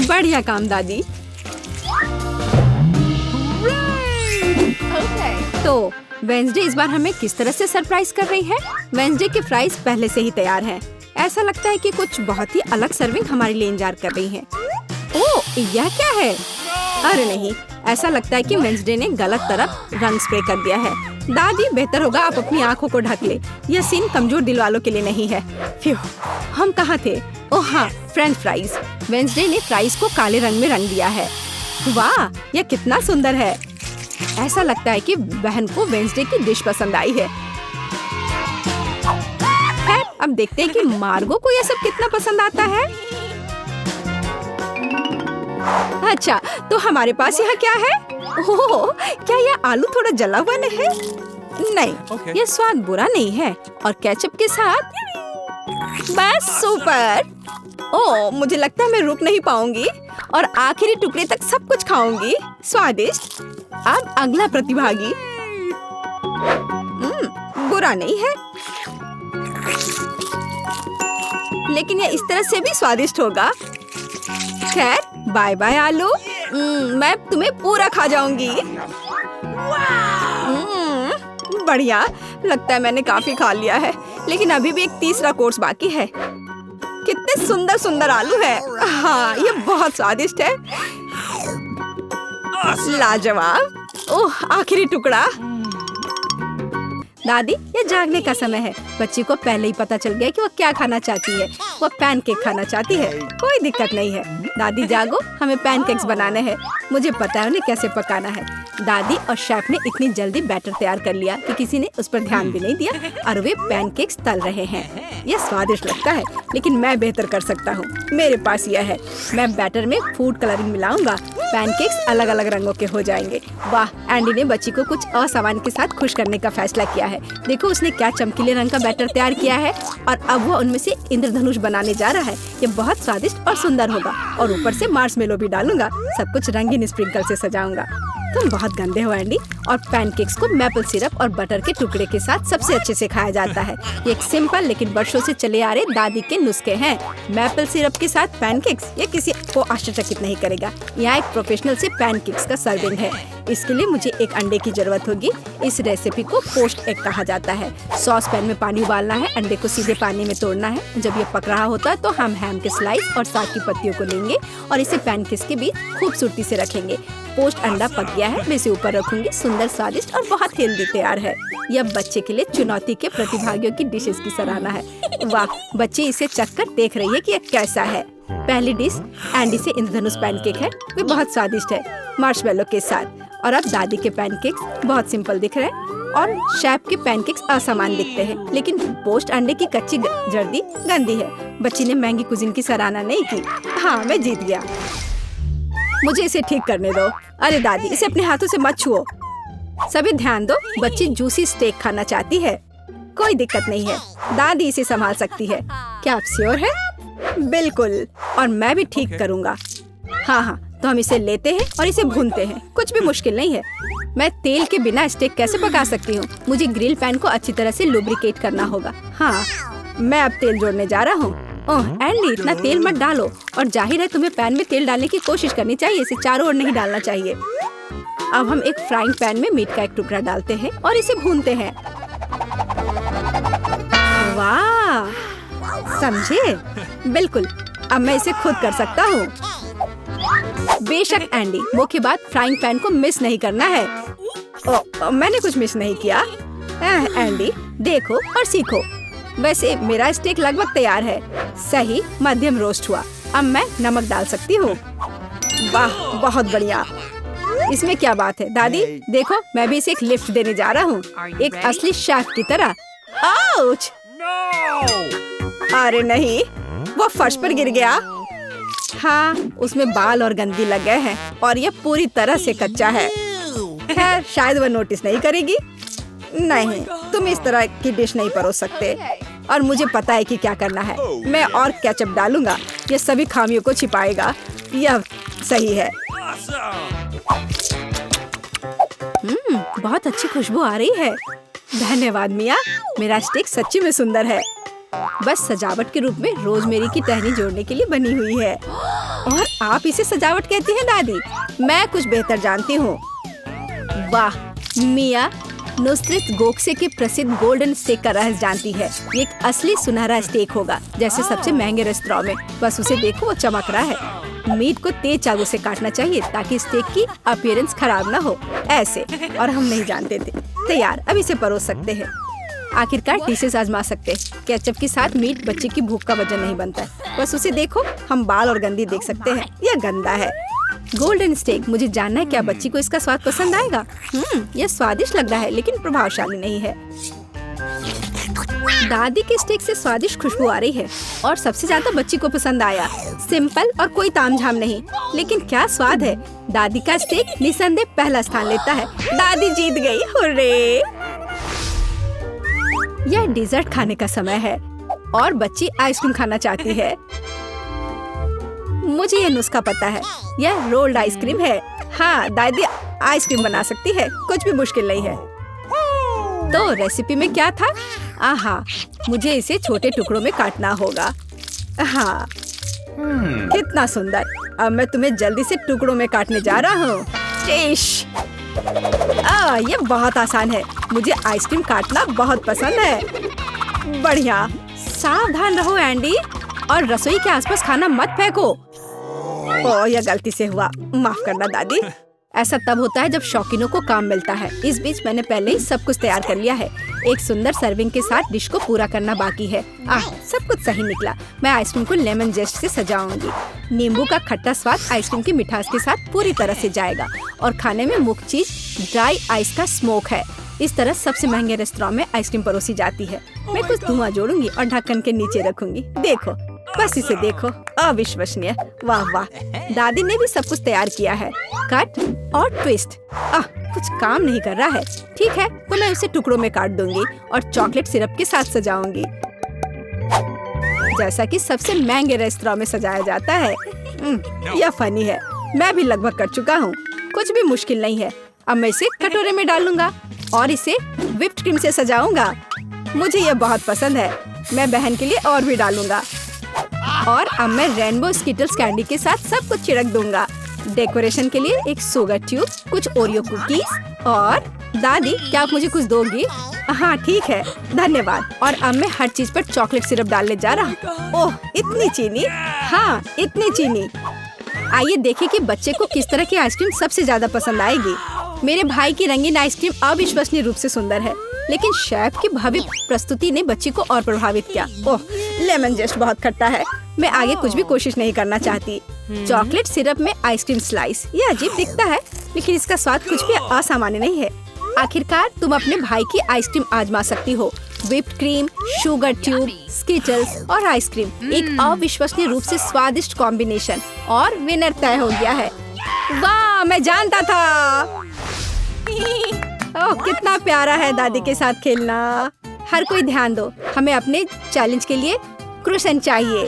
बढ़िया काम दादी। तो वेंसडे इस बार हमें किस तरह से सरप्राइज कर रही है? वेंसडे के फ्राइज पहले से ही तैयार हैं। ऐसा लगता है कि कुछ बहुत ही अलग सर्विंग हमारे लिए इंतजार कर रही है। ओह, यह क्या है? अरे नहीं, ऐसा लगता है कि वेंसडे ने गलत तरफ रंग स्प्रे कर दिया है। दादी, बेहतर होगा आप अपनी आंखों को ढक ले। यह सीन कमजोर दिल वालों के लिए नहीं है। फ्यू, हम कहाँ थे? ओह हाँ, फ्रेंच फ्राइज। वेंसडे ने फ्राइज को काले रंग में रंग दिया है। वाह, यह कितना सुंदर है। ऐसा लगता है कि बहन को वेंसडे की डिश पसंद आई है। अब देखते हैं कि मार्गो को यह सब कितना पसंद आता है। अच्छा, तो हमारे पास यहाँ क्या है? ओह, क्या यह आलू थोड़ा जला हुआ नहीं है? नहीं, Okay. यह स्वाद बुरा नहीं है। और केचप के साथ बस सुपर। ओह, मुझे लगता है मैं रुक नहीं पाऊंगी और आखिरी टुकड़े तक सब कुछ खाऊंगी। स्वादिष्ट। अब अगला प्रतिभागी। बुरा नहीं है, लेकिन यह इस तरह से भी स्वादिष्ट होगा। खैर, बाय बाय आलू। मैं तुम्हें पूरा खा जाऊंगी। बढ़िया, लगता है मैंने काफी खा लिया है, लेकिन अभी भी एक तीसरा कोर्स बाकी है। कितने सुंदर सुंदर आलू है। हाँ, ये बहुत स्वादिष्ट है। लाजवाब। ओह, आखिरी टुकड़ा। दादी, ये जागने का समय है। बच्ची को पहले ही पता चल गया कि वो क्या खाना चाहती है। वो पैनकेक खाना चाहती है। कोई दिक्कत नहीं है। दादी जागो, हमें पैनकेक्स बनाने हैं। मुझे पता है उन्हें कैसे पकाना है। दादी और शेफ ने इतनी जल्दी बैटर तैयार कर लिया कि किसी ने उस पर ध्यान भी नहीं दिया और वे पैनकेक्स तल रहे हैं। यह स्वादिष्ट लगता है, लेकिन मैं बेहतर कर सकता हूँ। मेरे पास यह है। मैं बैटर में फूड कलरिंग मिलाऊंगा। पैनकेक्स अलग अलग रंगों के हो जाएंगे। वाह, एंडी ने बच्ची को कुछ असामान्य के साथ खुश करने का फैसला किया है। देखो, उसने क्या चमकीले रंग का बैटर तैयार किया है और अब वो उनमें से इंद्रधनुष बनाने जा रहा है। ये बहुत स्वादिष्ट और सुंदर होगा और ऊपर से मार्शमेलो भी डालूंगा। सब कुछ रंगीन स्प्रिंकल से सजाऊंगा। तुम बहुत गंदे हो एंडी। और पैनकेक्स को मैपल सिरप और बटर के टुकड़े के साथ सबसे अच्छे से खाया जाता है। ये एक सिंपल लेकिन वर्षों से चले आ रहे दादी के नुस्खे हैं। मैपल सिरप के साथ पैनकेक्स, ये किसी को आश्चर्यचकित नहीं करेगा। यहाँ एक प्रोफेशनल से पैनकेक्स का सर्विंग है। इसके लिए मुझे एक अंडे की जरूरत होगी। इस रेसिपी को पोस्ट एग कहा जाता है। सॉस पैन में पानी उबालना है। अंडे को सीधे पानी में तोड़ना है। जब ये पक रहा होता है तो हम हैम के स्लाइस और साग की पत्तियों को लेंगे और इसे पैनकेक्स के बीच खूबसूरती से रखेंगे। पोस्ट अंडा पक गया है, मैं इसे ऊपर रखूंगी। सुंदर, स्वादिष्ट और बहुत हेल्दी तैयार है। यह बच्चे के लिए चुनौती के प्रतिभागियों की डिशेस की सराहना है। वाह, बच्ची इसे चखकर देख रही है कि यह कैसा है। पहली डिश एंडी से इंद्रधनुष पैनकेक है। वे बहुत स्वादिष्ट है, मार्शमेलो के साथ। और अब दादी के पैनकेक्स बहुत सिंपल दिख रहे हैं और शेफ के पैनकेक्स असमान दिखते हैं, लेकिन पोस्ट अंडे की कच्ची जर्दी गंदी है। बच्ची ने महंगी कुजीन की सराहना नहीं की। हाँ, मैं जीत गया। मुझे इसे ठीक करने दो। अरे दादी, इसे अपने हाथों से मत छुओ। सभी ध्यान दो, बच्ची जूसी स्टेक खाना चाहती है। कोई दिक्कत नहीं है, दादी इसे संभाल सकती है। क्या आप श्योर है? बिल्कुल, और मैं भी ठीक करूँगा। हाँ, तो हम इसे लेते हैं और इसे भूनते हैं। कुछ भी मुश्किल नहीं है। मैं तेल के बिना स्टेक कैसे पका सकती हूँ? मुझे ग्रिल पैन को अच्छी तरह से लुब्रिकेट करना होगा। हाँ, मैं अब तेल जोड़ने जा रहा हूँ। ओह एंडी, इतना तेल मत डालो। और जाहिर है तुम्हें पैन में तेल डालने की कोशिश करनी चाहिए, इसे चारों ओर नहीं डालना चाहिए। अब हम एक फ्राइंग पैन में मीट का एक टुकड़ा डालते हैं और इसे भूनते हैं। वाह, समझे? बिल्कुल, अब मैं इसे खुद कर सकता हूँ। बेशक एंडी, मुख्य बात फ्राइंग पैन को मिस नहीं करना है। ओह, मैंने कुछ मिस नहीं किया। एंडी, देखो और सीखो। वैसे मेरा स्टेक लगभग तैयार है। सही मध्यम रोस्ट हुआ। अब मैं नमक डाल सकती हूँ। वाह, बहुत बढ़िया। इसमें क्या बात है दादी? देखो, मैं भी इसे एक लिफ्ट देने जा रहा हूँ, एक असली शेफ की तरह। आउच! अरे नहीं, वो फर्श पर गिर गया। हाँ, उसमें बाल और गंदगी लग गए हैं और ये पूरी तरह से कच्चा है। खैर, शायद वह नोटिस नहीं करेगी। नहीं, तुम इस तरह की डिश नहीं परोस सकते। और मुझे पता है कि क्या करना है। मैं और केचप डालूंगा, ये सभी खामियों को छिपाएगा। यह सही है। बहुत अच्छी खुशबू आ रही है। धन्यवाद मिया, मेरा स्टेक सच्ची में सुंदर है। बस सजावट के रूप में रोजमेरी की टहनी जोड़ने के लिए बनी हुई है। और आप इसे सजावट कहती हैं दादी? मैं कुछ बेहतर जानती हूँ। वाह, मिया नुसरत गोखसे के प्रसिद्ध गोल्डन स्टेक का रहस्य जानती है। ये एक असली सुनहरा स्टेक होगा, जैसे सबसे महंगे रेस्तरां में। बस उसे देखो, वो चमक रहा है। मीट को तेज चाकू से काटना चाहिए ताकि स्टेक की अपीयरेंस खराब ना हो। ऐसे, और हम नहीं जानते थे। तैयार, अब इसे परोस सकते हैं। आखिरकार डिशेस आजमा सकते हैं। केचप के साथ मीट बच्चे की भूख का वजन नहीं बनता है। बस उसे देखो, हम बाल और गंदी देख सकते हैं। यह गंदा है। गोल्डन स्टेक, मुझे जानना है क्या बच्ची को इसका स्वाद पसंद आएगा। यह स्वादिष्ट लग रहा है लेकिन प्रभावशाली नहीं है। दादी के स्टेक से स्वादिष्ट खुशबू आ रही है और सबसे ज्यादा बच्ची को पसंद आया। सिंपल और कोई तामझाम नहीं, लेकिन क्या स्वाद है। दादी का स्टेक निसंदेह पहला स्थान लेता है। दादी जीत गई, हुर्रे। यह डिजर्ट खाने का समय है और बच्ची आइसक्रीम खाना चाहती है। मुझे यह नुस्खा पता है। यह रोल्ड आइसक्रीम है। हाँ, दादी आइसक्रीम बना सकती है, कुछ भी मुश्किल नहीं है। तो रेसिपी में क्या था? आहा, मुझे इसे छोटे टुकड़ों में काटना होगा। हाँ, कितना सुंदर। अब मैं तुम्हें जल्दी से टुकड़ों में काटने जा रहा हूँ। ये बहुत आसान है। मुझे आइसक्रीम काटना बहुत पसंद है। बढ़िया। सावधान रहो एंडी, और रसोई के आसपास खाना मत फेंको। ओह, यह गलती से हुआ, माफ करना दादी। ऐसा तब होता है जब शौकीनों को काम मिलता है। इस बीच मैंने पहले ही सब कुछ तैयार कर लिया है। एक सुंदर सर्विंग के साथ डिश को पूरा करना बाकी है। सब कुछ सही निकला। मैं आइसक्रीम को लेमन जेस्ट से सजाऊंगी। नींबू का खट्टा स्वाद आइसक्रीम की मिठास के साथ पूरी तरह से जाएगा और खाने में मुख्य चीज ड्राई आइस का स्मोक है। इस तरह सबसे महंगे रेस्तरां में आइसक्रीम परोसी जाती है। मैं कुछ धुआं जोड़ूंगी और ढक्कन के नीचे रखूंगी। देखो, बस इसे देखो, अविश्वसनीय। वाह वाह, दादी ने भी सब कुछ तैयार किया है। कट और ट्विस्ट। कुछ काम नहीं कर रहा है। ठीक है, तो मैं उसे टुकड़ों में काट दूंगी और चॉकलेट सिरप के साथ सजाऊंगी, जैसा कि सबसे महंगे रेस्तरां में सजाया जाता है। यह फनी है। मैं भी लगभग कर चुका हूँ। कुछ भी मुश्किल नहीं है। अब मैं इसे कटोरे में डालूंगा और इसे व्हिप्ड क्रीम से सजाऊंगा। मुझे यह बहुत पसंद है। मैं बहन के लिए और भी डालूंगा। और अब मैं रेनबो स्किटल्स कैंडी के साथ सब कुछ छिड़क दूंगा। डेकोरेशन के लिए एक शुगर ट्यूब, कुछ ओरियो कुकीज और दादी, क्या आप मुझे कुछ दोगी? हाँ ठीक है, धन्यवाद। और अब मैं हर चीज पर चॉकलेट सिरप डालने जा रहा हूँ। ओह, इतनी चीनी। हाँ, इतनी चीनी। आइए देखें कि बच्चे को किस तरह की आइसक्रीम सबसे ज्यादा पसंद आएगी। मेरे भाई की रंगीन आइसक्रीम अविश्वसनीय रूप से सुंदर है, लेकिन शेफ की भव्य प्रस्तुति ने बच्ची को और प्रभावित किया। ओह, लेमन जेस्ट बहुत खट्टा है। मैं आगे कुछ भी कोशिश नहीं करना चाहती। चॉकलेट सिरप में आइसक्रीम स्लाइस, ये अजीब दिखता है, लेकिन इसका स्वाद कुछ भी असामान्य नहीं है। आखिरकार तुम अपने भाई की आइसक्रीम आजमा सकती हो। Whipped cream, sugar tube, Skittles और आइसक्रीम, एक अविश्वसनीय रूप से स्वादिष्ट कॉम्बिनेशन, और विनर तय हो गया है। वाह, मैं जानता था। ओह, कितना प्यारा है दादी के साथ खेलना। हर कोई ध्यान दो, हमें अपने चैलेंज के लिए क्रोसेंट चाहिए।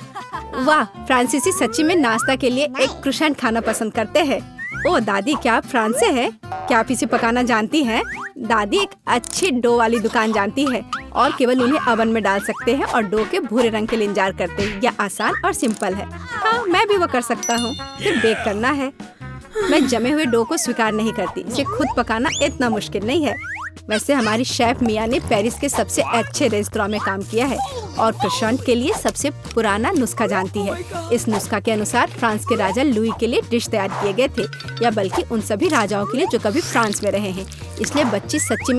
वाह, फ्रांसीसी सच्ची में नाश्ता के लिए एक क्रोसेंट खाना पसंद करते हैं। ओह दादी, क्या आप फ्रांस से हैं? क्या आप इसे पकाना जानती हैं? दादी एक अच्छी डो वाली दुकान जानती है और केवल उन्हें ओवन में डाल सकते हैं और डो के भूरे रंग के लिए इंतजार करते हैं। यह आसान और सिंपल है। हाँ, मैं भी वो कर सकता हूँ। फिर बेक करना है। मैं जमे हुए डो को स्वीकार नहीं करती। इसे खुद पकाना इतना मुश्किल नहीं है। वैसे हमारी शेफ मिया ने पेरिस के सबसे अच्छे रेस्तरां में काम किया है और क्रोसेंट के लिए सबसे पुराना नुस्खा जानती है। इस नुस्खा के अनुसार फ्रांस के राजा लुई के लिए डिश तैयार किए गए थे, या बल्कि उन सभी राजाओं के लिए जो कभी फ्रांस में रहे हैं। इसलिए बच्ची सच्ची में